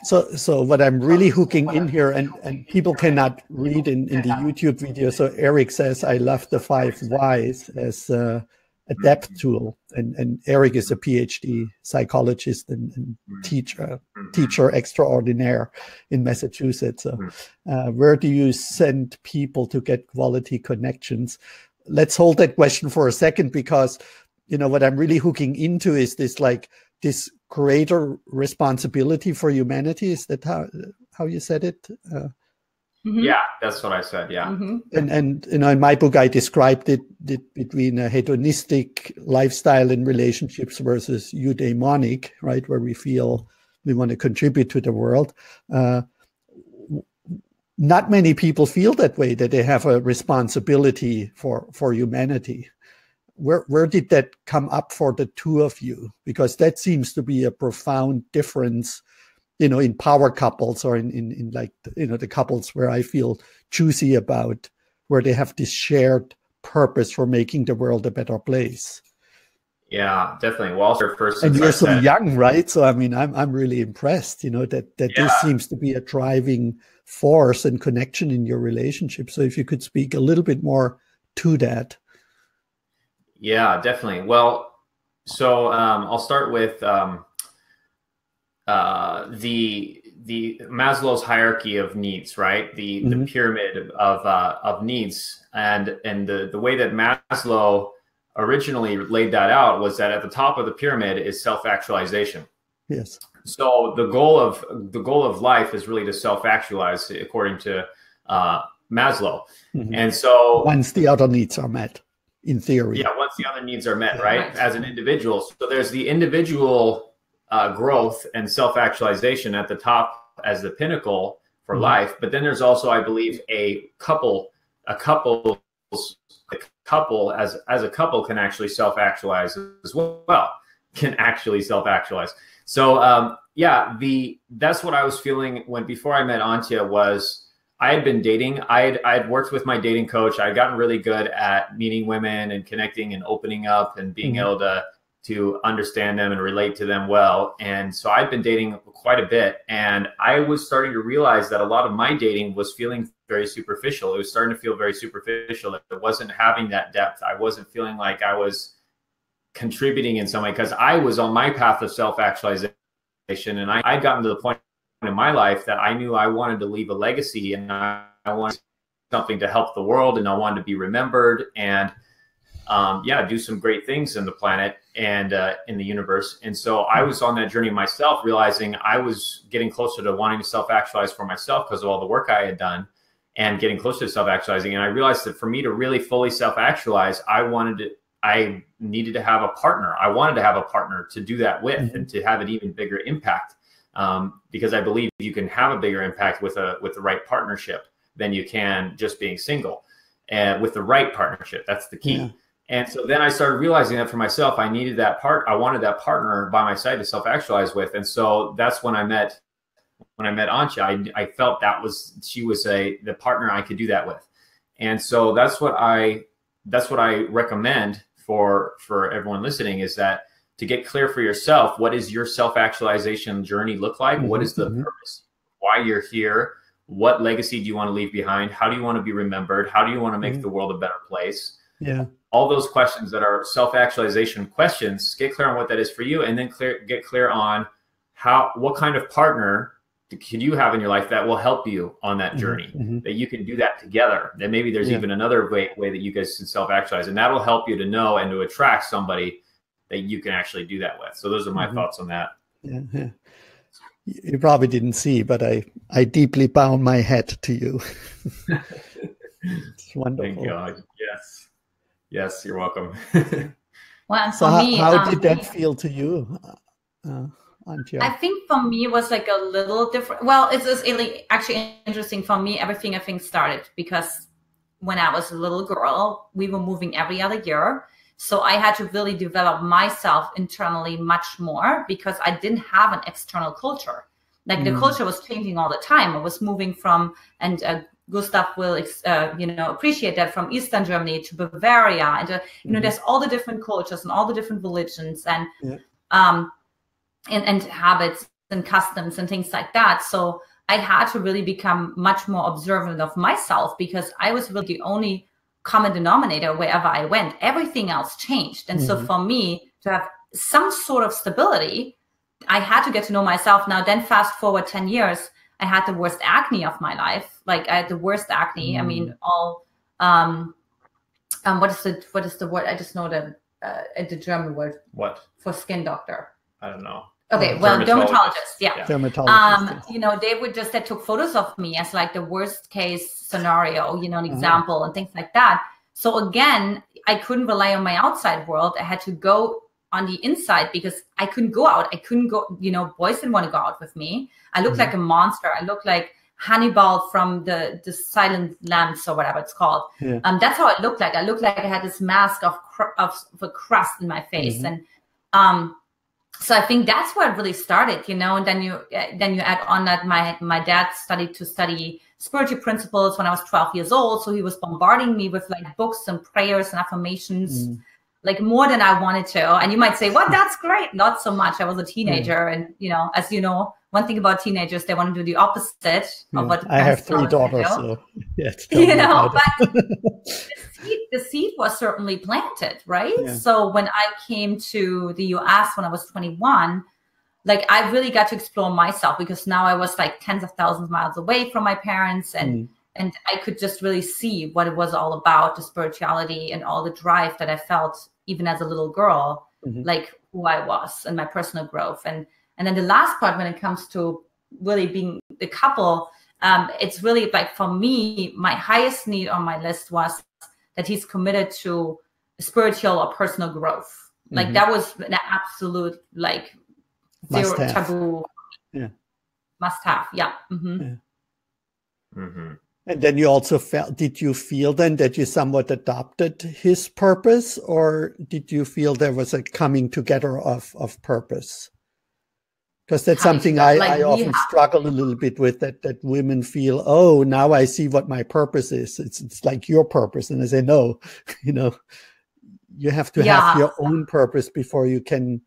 So what I'm really hooking in here, and people cannot read in the YouTube video. So Eric says, I love the 5 whys as a depth tool, and Eric is a PhD psychologist and teacher extraordinaire in Massachusetts. So where do you send people to get quality connections? Let's hold that question for a second, because what I'm really hooking into is this greater responsibility for humanity. Is that how you said it? Yeah, that's what I said. Yeah. And in my book, I described it between a hedonistic lifestyle in relationships versus eudaimonic, right, where we feel we want to contribute to the world. Not many people feel that way, that they have a responsibility for humanity. Where did that come up for the two of you? Because that seems to be a profound difference, in power couples, or in the couples where I feel choosy about, where they have this shared purpose for making the world a better place. Yeah, definitely. Well, I'll start first. And you're so young, right? So I mean, I'm really impressed, you know, that this seems to be a driving force and connection in your relationship. So if you could speak a little bit more to that. Yeah, definitely. Well, so I'll start with the Maslow's hierarchy of needs, right? The pyramid of needs, and the way that Maslow originally laid that out was that at the top of the pyramid is self-actualization. Yes. So the goal of life is really to self-actualize, according to Maslow. And so once the other needs are met, in theory. Yeah, once the other needs are met, right? As an individual. So there's the individual growth and self-actualization at the top as the pinnacle for life. But then there's also, I believe, a couple as a couple can actually self-actualize as well, can actually self-actualize. So that's what I was feeling before I met Antia. Was I had been dating. I had worked with my dating coach. I had gotten really good at meeting women and connecting and opening up and being able to understand them and relate to them well. And so I'd been dating quite a bit, and I was starting to realize that a lot of my dating was feeling very superficial. It was starting to feel very superficial. That it wasn't having that depth. I wasn't feeling like I was contributing in some way, because I was on my path of self-actualization, and I'd gotten to the point in my life that I knew I wanted to leave a legacy, and I wanted something to help the world, and I wanted to be remembered, and do some great things in the planet and in the universe. And so I was on that journey myself, realizing I was getting closer to wanting to self-actualize for myself because of all the work I had done, and getting closer to self-actualizing. And I realized that for me to really fully self-actualize, I needed to have a partner. I wanted to have a partner to do that with, and to have an even bigger impact. Because I believe you can have a bigger impact with the right partnership than you can just being single. And with the right partnership, that's the key. Yeah. And so then I started realizing that for myself, I wanted that partner by my side to self-actualize with. And so that's when I met Antia. I felt she was the partner I could do that with. And so that's what I recommend for everyone listening, is that to get clear for yourself, what is your self-actualization journey look like? What is the purpose? Why you're here? What legacy do you want to leave behind? How do you want to be remembered? How do you want to make the world a better place? Yeah. All those questions that are self-actualization questions, get clear on what that is for you, and then get clear on what kind of partner could you have in your life that will help you on that journey, that you can do that together. That maybe there's even another way that you guys can self-actualize, and that'll help you to know and to attract somebody that you can actually do that with. So those are my thoughts on that. Yeah. You probably didn't see, but I deeply bow my head to you. It's wonderful. Thank God. Yes, you're welcome. Well, so how did that feel to you, Antia? I think for me it was like a little different. Well, it's really actually interesting for me. Everything I think started because when I was a little girl, we were moving every other year. So I had to really develop myself internally much more because I didn't have an external culture. Like the culture was changing all the time. I was moving from, and Gustav will, appreciate that, from Eastern Germany to Bavaria, and there's all the different cultures and all the different religions and habits and customs and things like that. So I had to really become much more observant of myself because I was really the only common denominator wherever I went. Everything else changed. And so for me to have some sort of stability, I had to get to know myself. Now then fast forward 10 years, I had the worst acne of my life. Like I had the worst acne. I mean, all, what is the word? I just know the German word. What? For skin doctor. I don't know. Okay, well, dermatologist, yeah. Dermatologist. They took photos of me as like the worst case scenario, an example and things like that. So again, I couldn't rely on my outside world. I had to go on the inside because I couldn't go out. I couldn't go, boys didn't want to go out with me. I looked like a monster. I looked like Hannibal from the Silent Lambs or whatever it's called. Yeah. That's how I looked like. I looked like I had this mask of a crust in my face. And so I think that's where it really started, and then you add on that my dad started to study spiritual principles when I was 12 years old. So he was bombarding me with like books and prayers and affirmations. like more than I wanted to. And you might say, well, that's great. Not so much. I was a teenager. And, you know, as you know, one thing about teenagers, they want to do the opposite of what I have 3 daughters, so yeah, you know, but the seed was certainly planted, right? Yeah. So when I came to the US when I was 21, like I really got to explore myself, because now I was like tens of thousands of miles away from my parents, and I could just really see what it was all about, the spirituality and all the drive that I felt even as a little girl, like who I was and my personal growth. And then the last part, when it comes to really being the couple, it's really like, for me, my highest need on my list was that he's committed to spiritual or personal growth. Like that was an absolute, like, zero taboo. Yeah. Must have. Yeah. Yeah. And then you also did you feel then that you somewhat adopted his purpose, or did you feel there was a coming together of purpose? Because that's something I often struggle a little bit with, that women feel, oh, now I see what my purpose is. It's like your purpose. And I say, no, you know, you have to have your own purpose before you can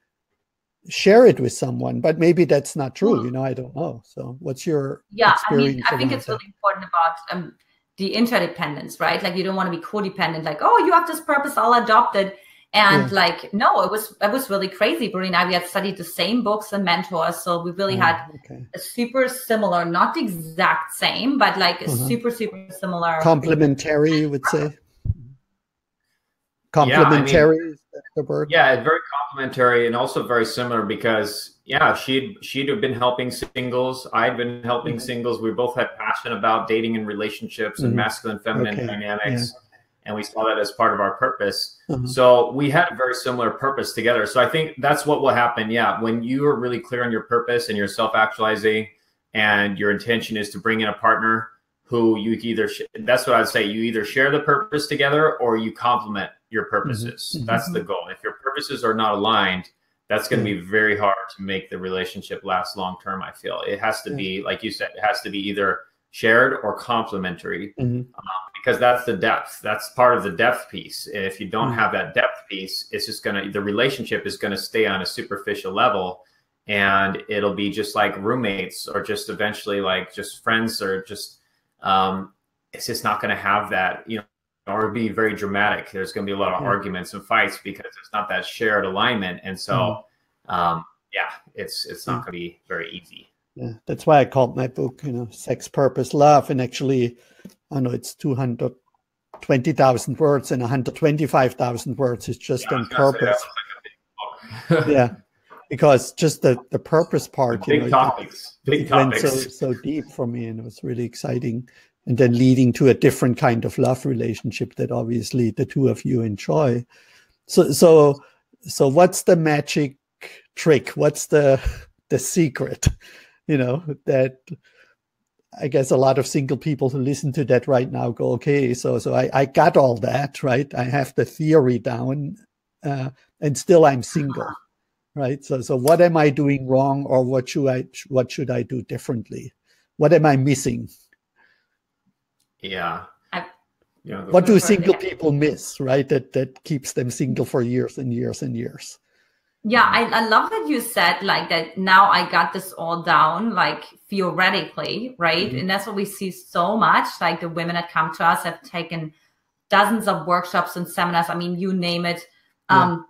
share it with someone. But maybe that's not true. You know, I don't know. So what's your experience? I think it's really important about the interdependence, right? Like, you don't want to be codependent, like, oh, you have this purpose, I'll adopt it. And like, no, it was really crazy. Brody and I, we had studied the same books and mentors. So we really had a super similar, not the exact same, but like a super, super similar. Complementary, you would say. Complementary is the word. Yeah, it's very complementary, and also very similar, because she'd have been helping singles. I'd been helping singles. We both had passion about dating and relationships and masculine, feminine dynamics. And we saw that as part of our purpose. So we had a very similar purpose together. So I think that's what will happen. Yeah. When you are really clear on your purpose and you're self-actualizing, and your intention is to bring in a partner who you either, that's what I'd say, you either share the purpose together or you complement your purposes. That's the goal. If your purposes are not aligned, that's going to be very hard to make the relationship last long-term. I feel it has to be, like you said, it has to be either shared or complementary, because that's the depth. That's part of the depth piece. And if you don't have that depth piece, it's just the relationship is going to stay on a superficial level, and it'll be just like roommates, or just eventually like just friends, or just, it's just not going to have that, you know, or be very dramatic. There's going to be a lot of arguments and fights because it's not that shared alignment. And so, it's not going to be very easy. Yeah, that's why I called my book, you know, Sex, Purpose, Love. And actually, I know it's 220,000 words, and 125,000 words is just on purpose. Yeah, because just the purpose part, big topics, it went so deep for me, and it was really exciting. And then leading to a different kind of love relationship that obviously the two of you enjoy. So what's the magic trick? What's the secret? You know, that I guess a lot of single people who listen to that right now go, okay, so I got all that, right? I have the theory down, and still I'm single, right? So what am I doing wrong, or what should I do differently? What am I missing? Yeah. What do single people miss, right? That keeps them single for years and years and years. Yeah, I love that you said like that. Now I got this all down, like theoretically, right? And that's what we see so much. Like the women that come to us have taken dozens of workshops and seminars. I mean, you name it, all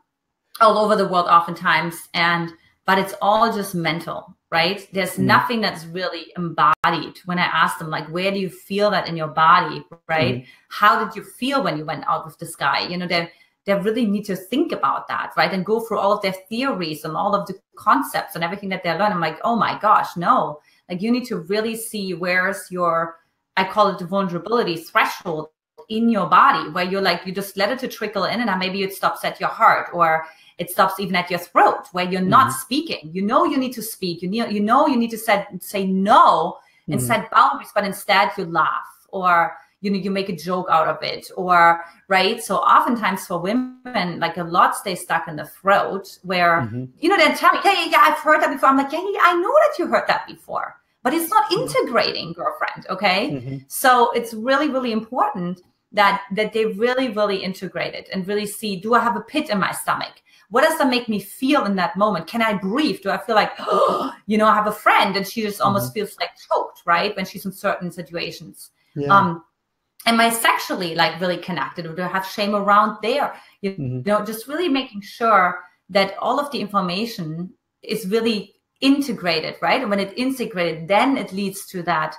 over the world oftentimes. But it's all just mental, right? There's nothing that's really embodied. When I ask them, like, where do you feel that in your body, right? How did you feel when you went out with this guy? You know, they really need to think about that, right? And go through all of their theories and all of the concepts and everything that they learn. I'm like, oh my gosh, no. Like, you need to really see where's your, I call it the vulnerability threshold in your body, where you're like, you just let it to trickle in, and maybe it stops at your heart, or it stops even at your throat, where you're not speaking. You know you need to speak. You know you need to say no and set boundaries, but instead you laugh, or you make a joke out of it, or right. So oftentimes for women, like a lot stay stuck in the throat, where they tell me, yeah, I've heard that before. I'm like, yeah, I know that you heard that before, but it's not integrating, girlfriend. Okay, so it's really, really important that they really, really integrate it and really see, do I have a pit in my stomach? What does that make me feel in that moment? Can I breathe? Do I feel like, oh, you know, I have a friend and she just almost feels like choked, right? When she's in certain situations. Am I sexually like really connected, or do I have shame around there? You know, just really making sure that all of the information is really integrated, right? And when it's integrated, then it leads to that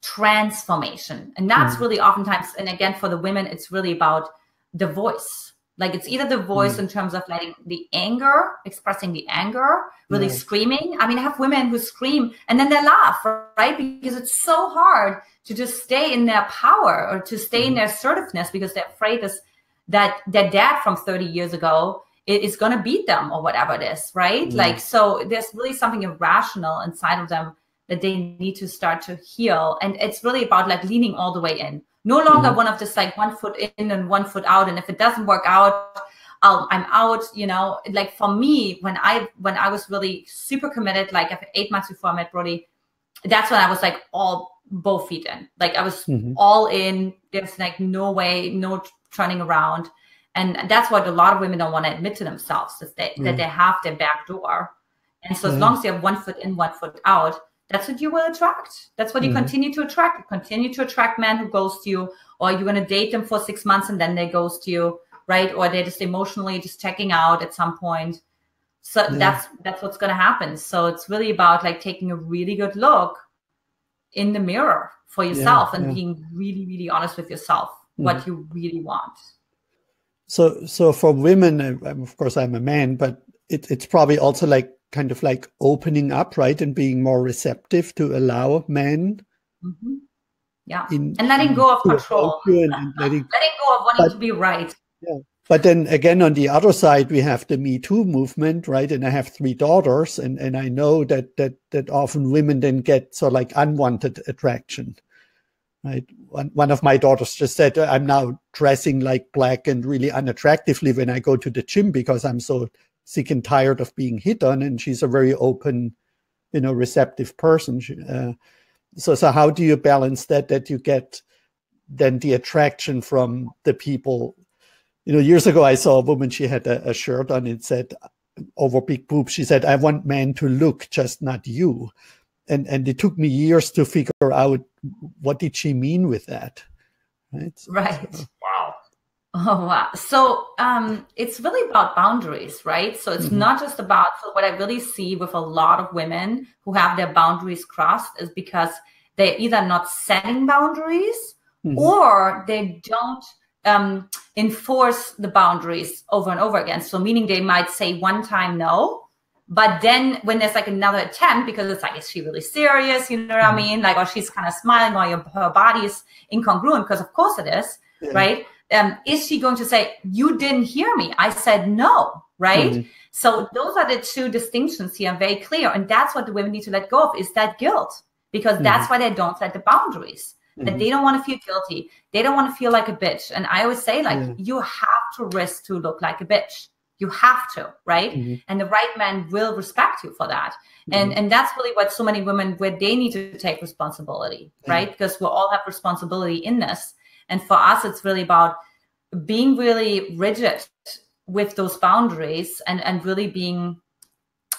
transformation. And that's really oftentimes, and again, for the women, it's really about the voice. Like it's either the voice in terms of letting the anger, expressing the anger, really screaming. I mean, I have women who scream and then they laugh, right? Because it's so hard to just stay in their power or to stay in their assertiveness because they're afraid that their dad from 30 years ago is going to beat them or whatever it is, right? Like, so there's really something irrational inside of them that they need to start to heal. And it's really about like leaning all the way in. No longer one of this like 1 foot in and 1 foot out. And if it doesn't work out, I'm out, you know. Like for me, when I was really super committed, like after 8 months before I met Brody, that's when I was like both feet in. Like I was all in. There's like no way, no turning around. And that's what a lot of women don't want to admit to themselves, is that they have their back door. And so as long as you have 1 foot in, 1 foot out, that's what you will attract. That's what you continue to attract. You continue to attract men who ghost you, or you're going to date them for 6 months and then they ghost you, right? Or they're just emotionally just checking out at some point. So that's what's going to happen. So it's really about like taking a really good look in the mirror for yourself and being really, really honest with yourself, what you really want. So for women, of course, I'm a man, but it's probably also like kind of like opening up, right? And being more receptive to allow men. And letting go of control. And letting go of wanting to be right. Yeah. But then again, on the other side, we have the Me Too movement, right? And I have 3 daughters, and I know that often women then get sort of like unwanted attraction, right? One of my daughters just said, I'm now dressing like black and really unattractively when I go to the gym because I'm so sick and tired of being hit on. And she's a very open, you know, receptive person. So how do you balance that you get then the attraction from the people? You know, years ago, I saw a woman, she had a shirt on, it said, over big boobs, she said, I want men to look, just not you. And it took me years to figure out what did she mean with that. Right. Right. So, Wow. Oh, wow. So it's really about boundaries, right? So it's not just about, so what I really see with a lot of women who have their boundaries crossed is because they're either not setting boundaries or they don't enforce the boundaries over and over again. So meaning they might say one time no, but then when there's like another attempt, because it's like, is she really serious? You know what I mean? Like, or she's kind of smiling, or her body is incongruent, because of course it is, right? Is she going to say, you didn't hear me? I said no, right? So those are the 2 distinctions here, very clear. And that's what the women need to let go of, is that guilt, because that's why they don't set the boundaries. That they don't want to feel guilty. They don't want to feel like a bitch. And I always say, like, you have to risk to look like a bitch. You have to, right? And the right man will respect you for that. And that's really what so many women, where they need to take responsibility, right? Because we all have responsibility in this. And for us, it's really about being really rigid with those boundaries and really being,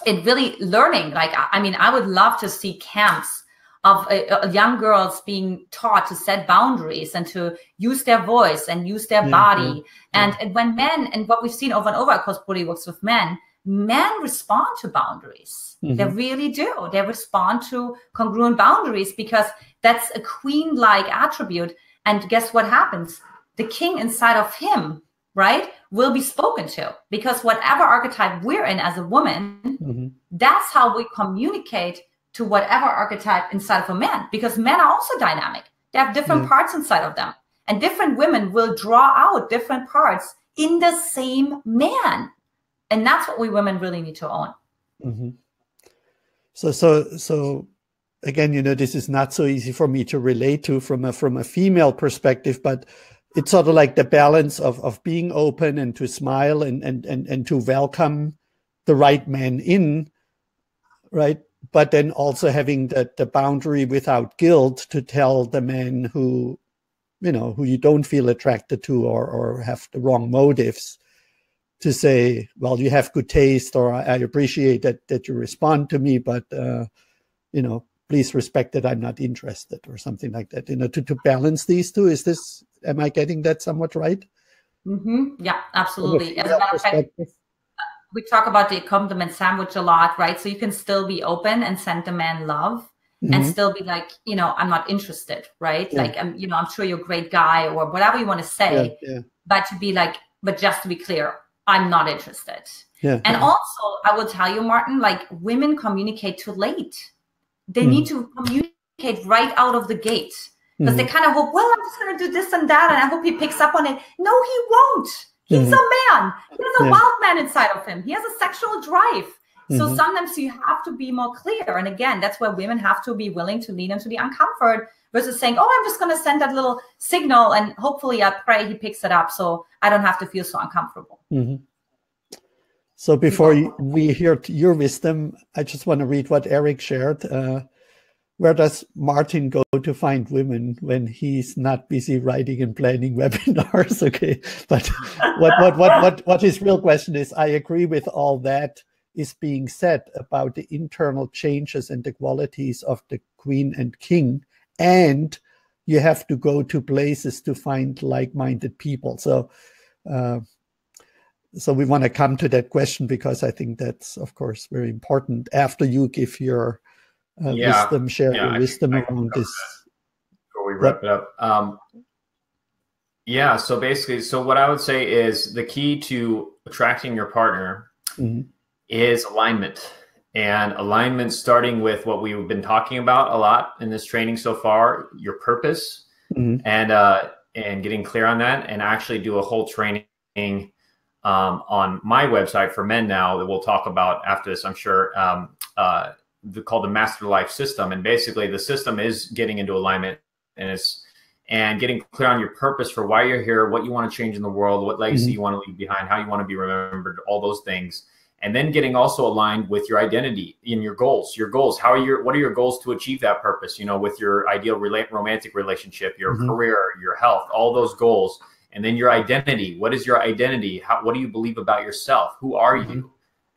really learning. Like, I mean, I would love to see camps of young girls being taught to set boundaries and to use their voice and use their body. And when men, and what we've seen over and over, of course, Brody works with men respond to boundaries. They really do. They respond to congruent boundaries because that's a queen-like attribute. And guess what happens? The king inside of him, right, will be spoken to, because whatever archetype we're in as a woman, that's how we communicate to whatever archetype inside of a man, because men are also dynamic. They have different parts inside of them, and different women will draw out different parts in the same man. And that's what we women really need to own. So again, you know, this is not so easy for me to relate to from a female perspective, but it's sort of like the balance of being open and to smile and to welcome the right man in, right? But then also having the boundary without guilt to tell the man who, you know, who you don't feel attracted to or have the wrong motives, to say, well, you have good taste, or I appreciate that you respond to me, but, you know, please respect that I'm not interested, or something like that, you know, to balance these two. Am I getting that somewhat right? Yeah, absolutely. As a matter of fact, we talk about the compliment sandwich a lot, right? So you can still be open and send the man love and still be like, you know, I'm not interested, right? Like, you know, I'm sure you're a great guy, or whatever you want to say, but to be like, but just to be clear, I'm not interested. And also, I will tell you, Martin, like, women communicate too late. They need to communicate right out of the gate, because they kind of hope, well, I'm just going to do this and that, and I hope he picks up on it. No, he won't. He's a man. He has a wild man inside of him. He has a sexual drive. So sometimes you have to be more clear. And again, that's where women have to be willing to lean into the uncomfort versus saying, oh, I'm just going to send that little signal and hopefully I pray he picks it up so I don't have to feel so uncomfortable. So before we hear your wisdom, I just want to read what Eric shared. Where does Martin go to find women when he's not busy writing and planning webinars? Okay, but what his real question is, I agree with all that is being said about the internal changes and the qualities of the queen and king, and you have to go to places to find like-minded people. So we want to come to that question, because I think that's, of course, very important after you give your wisdom, share your wisdom around this. Before we wrap it up. So basically, what I would say is the key to attracting your partner is alignment. And alignment, starting with what we've been talking about a lot in this training so far, your purpose, and getting clear on that, and actually do a whole training on my website for men now that we'll talk about after this, I'm sure, called the Master Life System. And basically the system is getting into alignment, and getting clear on your purpose for why you're here, what you want to change in the world, what legacy you want to leave behind, how you want to be remembered, all those things. And then getting also aligned with your identity in your goals. What are your goals to achieve that purpose? You know, with your ideal romantic relationship, your career, your health, all those goals. And then your identity. What is your identity? What do you believe about yourself? Who are you?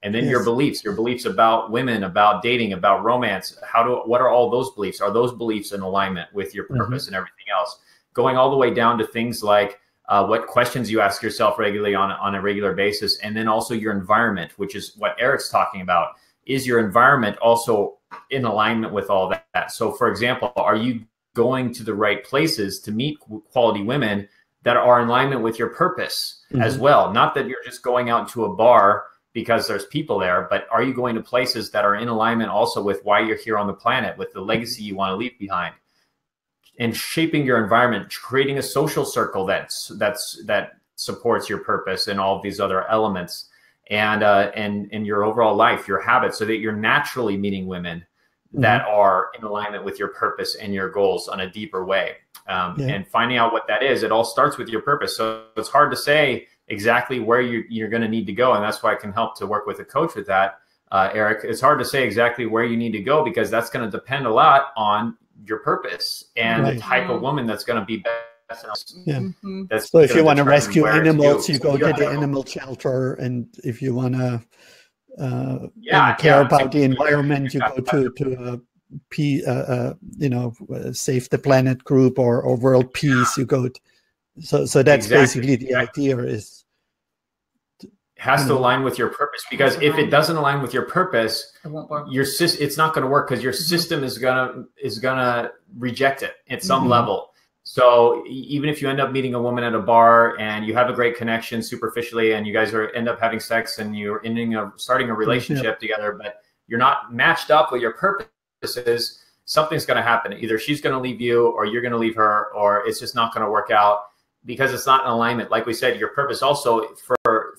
And then your beliefs about women, about dating, about romance. What are all those beliefs? Are those beliefs in alignment with your purpose and everything else? Going all the way down to things like what questions you ask yourself regularly on a regular basis. And then also your environment, which is what Eric's talking about. Is your environment also in alignment with all that? So for example, are you going to the right places to meet quality women that are in alignment with your purpose as well? Not that you're just going out to a bar because there's people there, but are you going to places that are in alignment also with why you're here on the planet, with the legacy you want to leave behind? And shaping your environment, creating a social circle that supports your purpose and all of these other elements, and your overall life, your habits, so that you're naturally meeting women that are in alignment with your purpose and your goals on a deeper way. And finding out what that is, it all starts with your purpose. So it's hard to say exactly where you're going to need to go. And that's why I can help to work with a coach with that, Eric. It's hard to say exactly where you need to go, because that's going to depend a lot on your purpose and the type of woman that's going to be best. So if you want to rescue animals, you go to the animal shelter. And if you want to care about the environment, you go to Save the Planet group or World Peace. You go so that's basically the idea is has to align with your purpose, because if it doesn't align with your purpose, it's not going to work, because your system is gonna reject it at some level. So even if you end up meeting a woman at a bar and you have a great connection superficially, and you guys end up having sex and you're starting a relationship together, but you're not matched up with your purposes, something's going to happen. Either she's going to leave you, or you're going to leave her, or it's just not going to work out, because it's not in alignment. Like we said, your purpose also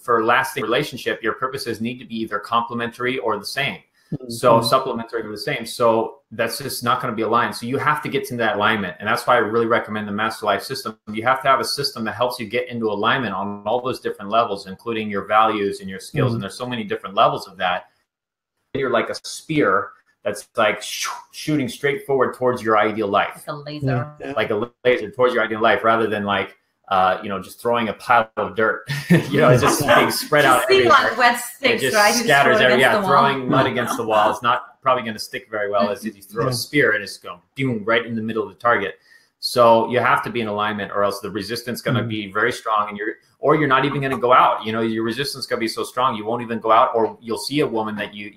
for lasting relationship, your purposes need to be either complementary or the same. So supplementary or the same. So that's just not going to be aligned. So you have to get to that alignment. And that's why I really recommend the Master Life System. You have to have a system that helps you get into alignment on all those different levels, including your values and your skills. And there's so many different levels of that. You're like a spear that's like shooting straight forward towards your ideal life. Like a laser. Like a laser towards your ideal life, rather than like, just throwing a pile of dirt. It's just being spread out everywhere. Like wet sticks, it just right? scatters everywhere. Throwing mud against the wall is not probably going to stick very well as if you throw a spear and it's going boom right in the middle of the target. So you have to be in alignment, or else the resistance is going to be very strong, and you're not even going to go out. Your resistance is going to be so strong you won't even go out, or you'll see a woman that you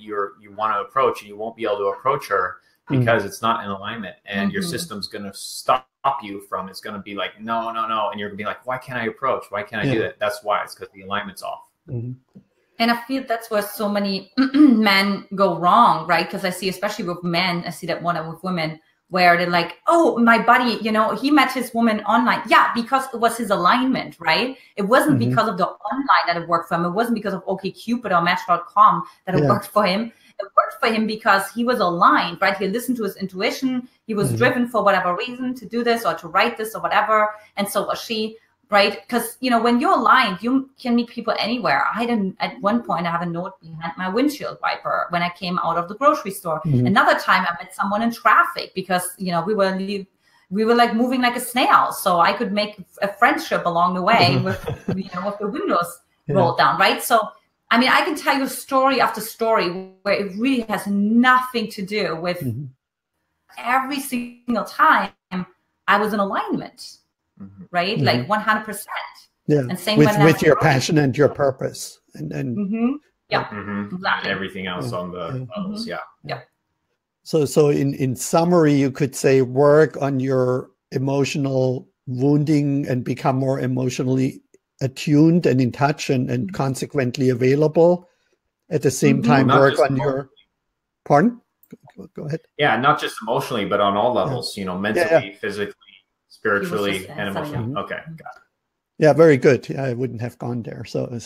want to approach and you won't be able to approach her because it's not in alignment, and your system's going to stop you from. It's going to be like no, and you're going to be like, why can't I approach? Why can't I do that? That's why. It's because the alignment's off. And I feel that's where so many men go wrong, right? Because I see, especially with men, I see that one with women, where they're like, oh, my buddy, he met his woman online. Yeah, because it was his alignment, right? It wasn't because of the online that it worked for him. It wasn't because of OkCupid or Match.com that it worked for him. It worked for him because he was aligned, right? He listened to his intuition. He was driven for whatever reason to do this or to write this or whatever. And so was she, right? Because, when you're aligned, you can meet people anywhere. At one point, I have a note behind my windshield wiper when I came out of the grocery store. Another time I met someone in traffic because, we were like moving like a snail. So I could make a friendship along the way with, with the windows rolled down, right? So, I mean, I can tell you story after story where it really has nothing to do with every single time I was in alignment. Right? Like 100%. Yeah. And same with your passion and your purpose. And exactly. Everything else on the levels. Yeah. So in summary, you could say work on your emotional wounding and become more emotionally attuned and in touch and consequently available. At the same time, work on your... Pardon? Go ahead. Yeah, not just emotionally, but on all levels, mentally, physically, spiritually, and emotionally. Okay, got it. Yeah, very good. I wouldn't have gone there. So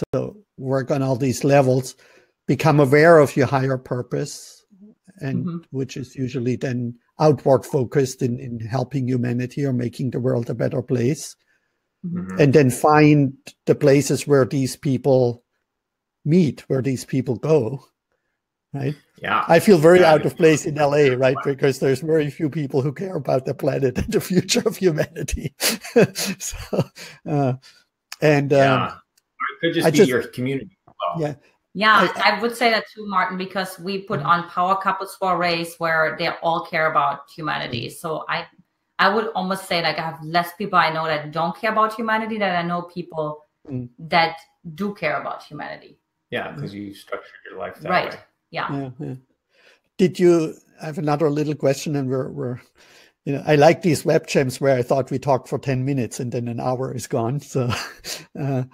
work on all these levels, become aware of your higher purpose, and which is usually then outward focused in helping humanity or making the world a better place. And then find the places where these people meet, where these people go. Right. Yeah. I feel very out of place in LA, right? Because there's very few people who care about the planet and the future of humanity. It could just be your community. Yeah, I would say that too, Martin, because we put on power couples for a race where they all care about humanity. So I would almost say like I have less people I know that don't care about humanity than I know people that do care about humanity. Yeah, because you structured your life that way. Yeah. Did you I have another little question, and we're I like these webcams where I thought we talked for 10 minutes and then an hour is gone. So I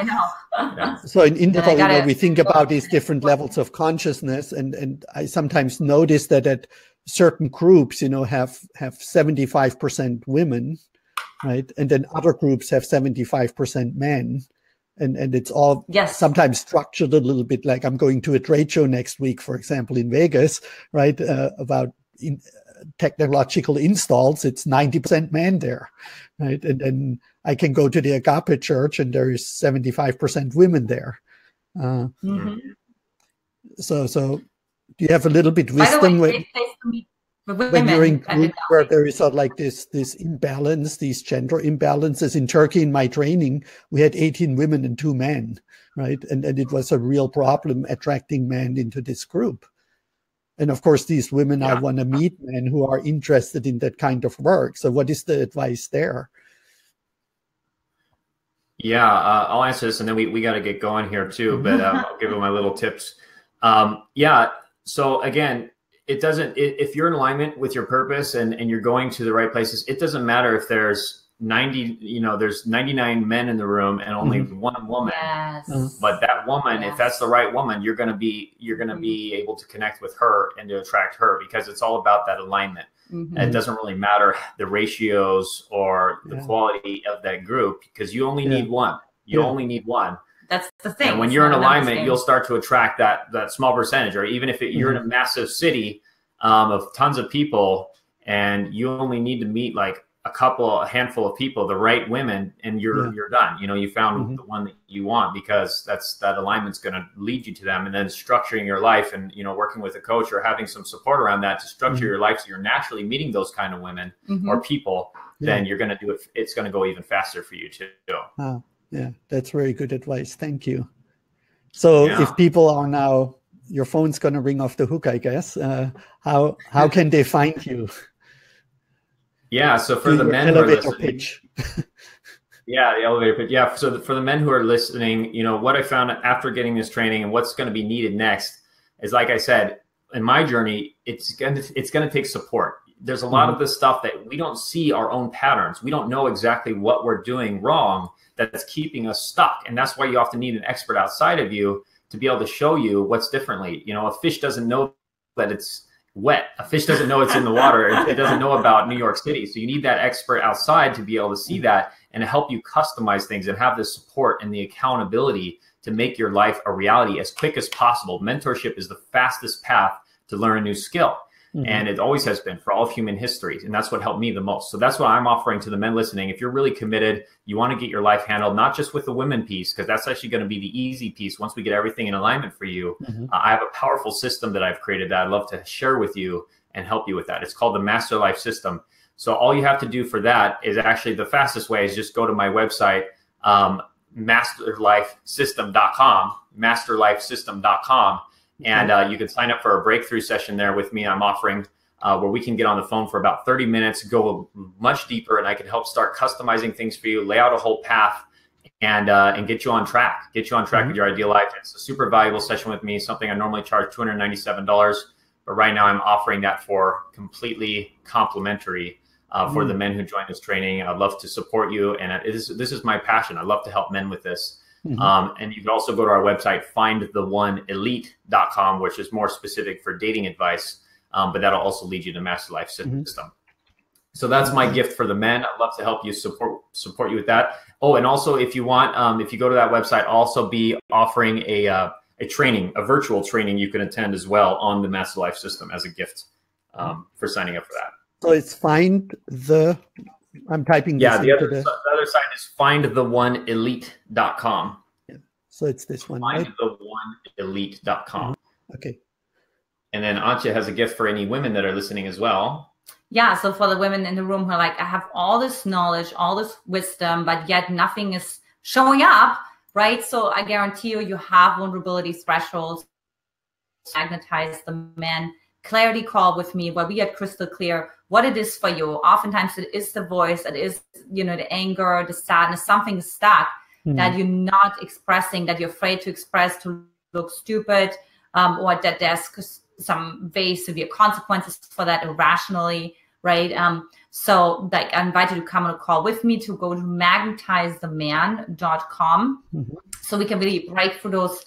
know. So in interval, we think about these different levels of consciousness, and I sometimes notice that at certain groups, have 75% women, right? And then other groups have 75% men. And it's all sometimes structured a little bit like I'm going to a trade show next week, for example, in Vegas, right? About technological installs. It's 90% men there, right? And then I can go to the Agape Church and there is 75% women there. So do you have a little bit wisdom when you're in group where there is sort of like this imbalance, these gender imbalances? In Turkey, in my training, we had 18 women and 2 men, right? And it was a real problem attracting men into this group. And of course, these women, I want to meet men who are interested in that kind of work. So what is the advice there? Yeah, I'll answer this, and then we got to get going here too, but I'll give you my little tips. So again, if you're in alignment with your purpose and you're going to the right places, it doesn't matter if there's 99 men in the room and only one woman. But that woman, if that's the right woman, you're going to be able to connect with her and to attract her, because it's all about that alignment. And it doesn't really matter the ratios or the quality of that group, because you only need one. You only need one. That's the thing. And when you're in alignment, you'll start to attract that small percentage, or even if you're in a massive city of tons of people and you only need to meet like a handful of people, the right women, and you're done. You know, you found the one that you want, because that alignment's going to lead you to them. And then structuring your life and, you know, working with a coach or having some support around that to structure your life so you're naturally meeting those kind of women or people, then you're going to do it. It's going to go even faster for you too. Oh, yeah, that's very good advice. Thank you. So if people are now, your phone's going to ring off the hook, I guess. How can they find you? Yeah, so for the men who are listening, pitch. Yeah, the elevator pitch. Yeah, so for the men who are listening, you know, what I found after getting this training and what's going to be needed next is, like I said, in my journey, it's going to take support. There's a lot of this stuff that we don't see our own patterns. We don't know exactly what we're doing wrong that's keeping us stuck. And that's why you often need an expert outside of you to be able to show you what's differently. You know, a fish doesn't know that it's wet. A fish doesn't know it's in the water. It doesn't know about New York City. So you need that expert outside to be able to see that and to help you customize things and have the support and the accountability to make your life a reality as quick as possible. Mentorship is the fastest path to learn a new skill. And it always has been for all of human history. And that's what helped me the most. So that's what I'm offering to the men listening. If you're really committed, you want to get your life handled, not just with the women piece, because that's actually going to be the easy piece. Once we get everything in alignment for you, I have a powerful system that I've created that I'd love to share with you and help you with that. It's called the Master Life System. So all you have to do for that is actually the fastest way is just go to my website, masterlifesystem.com, masterlifesystem.com. And you can sign up for a breakthrough session there with me. I'm offering where we can get on the phone for about 30 minutes, go much deeper, and I can help start customizing things for you, lay out a whole path, and get you on track. Get you on track with your ideal life. It's a super valuable session with me, something I normally charge $297. But right now I'm offering that for completely complimentary for the men who join this training. I'd love to support you. And this is my passion. I love to help men with this. And you can also go to our website, findtheoneelite.com, which is more specific for dating advice, but that'll also lead you to Master Life System. So that's my gift for the men. I'd love to help you support you with that. Oh, and also if you want, if you go to that website, I'll also be offering a training, a virtual training you can attend as well on the Master Life System as a gift for signing up for that. So it's I'm typing this the other side is findtheoneelite.com. So it's this one, right? Findtheoneelite.com. Okay. And then Antia has a gift for any women that are listening as well. Yeah, so for the women in the room who are like, I have all this knowledge, all this wisdom, but yet nothing is showing up, right? So I guarantee you have vulnerability thresholds. Magnetize the man. Clarity call with me where we get crystal clear what it is for you. Oftentimes it is the voice, it is, you know, the anger, the sadness, something stuck that you're not expressing, that you're afraid to express, to look stupid, or that there's some very severe consequences for that irrationally, right? So like I invite you to come on a call with me, to go to magnetizetheman.com so we can really break through those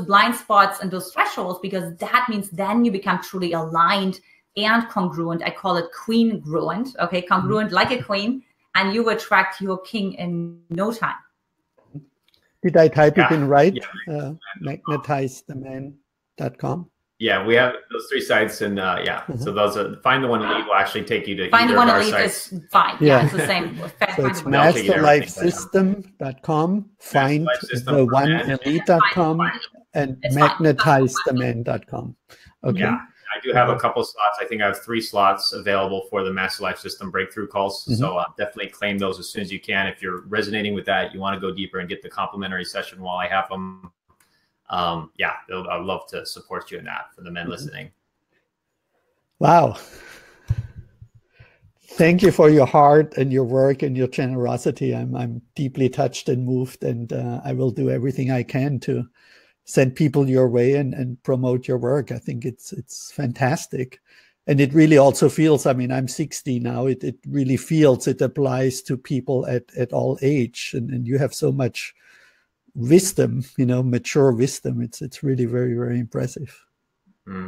blind spots and those thresholds, because that means then you become truly aligned and congruent. I call it queen-gruent, okay? Congruent like a queen, and you attract your king in no time. Did I type it in right? Magnetizetheman.com. Yeah, we have those three sites, and so those are Find the One Elite will actually take you to Find the One our Elite sites. Is fine. Yeah, it's the same. So it's masterlifesystem.com, findtheoneelite.com, and magnetizetheman.com. Okay. Yeah, I do have a couple slots. I think I have 3 slots available for the Master Life System breakthrough calls. So definitely claim those as soon as you can. If you're resonating with that, you want to go deeper and get the complimentary session while I have them. I'd love to support you in that for the men listening. Wow. Thank you for your heart and your work and your generosity. I'm deeply touched and moved, and I will do everything I can to send people your way and promote your work. I think it's fantastic. And it really also feels, I mean, I'm 60 now. It really feels it applies to people at all age. And you have so much wisdom, mature wisdom. It's really very, very impressive.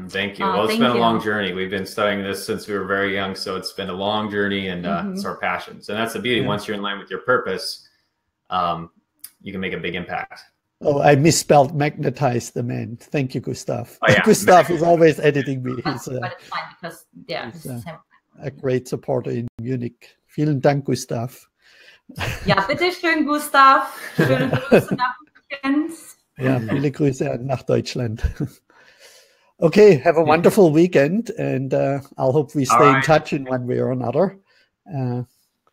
Thank you. Well, it's been a long journey. We've been studying this since we were very young. So it's been a long journey, and it's our passions. And that's the beauty. Once you're in line with your purpose, you can make a big impact. Oh, I misspelled magnetize the man. Thank you, Gustav. Oh, yeah. Gustav is always editing me. But it's fine because, it's the same. a great supporter in Munich. Vielen Dank, Gustav. Ja, bitteschön, Gustav. Schöne Grüße nach Jens. Ja, viele Grüße nach Deutschland. Okay, have a wonderful weekend, and I'll hope we stay in touch in one way or another.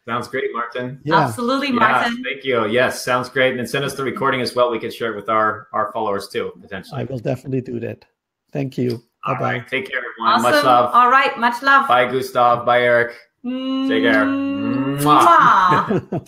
Sounds great, Martin. Yeah. Absolutely, Martin. Yes, thank you. Yes, sounds great. And then send us the recording as well. We can share it with our followers too, potentially. I will definitely do that. Thank you. All Bye-bye. right. Take care, everyone. Awesome. Much love. All right. Much love. Bye, Gustav. Bye, Eric. Take care. Mwah.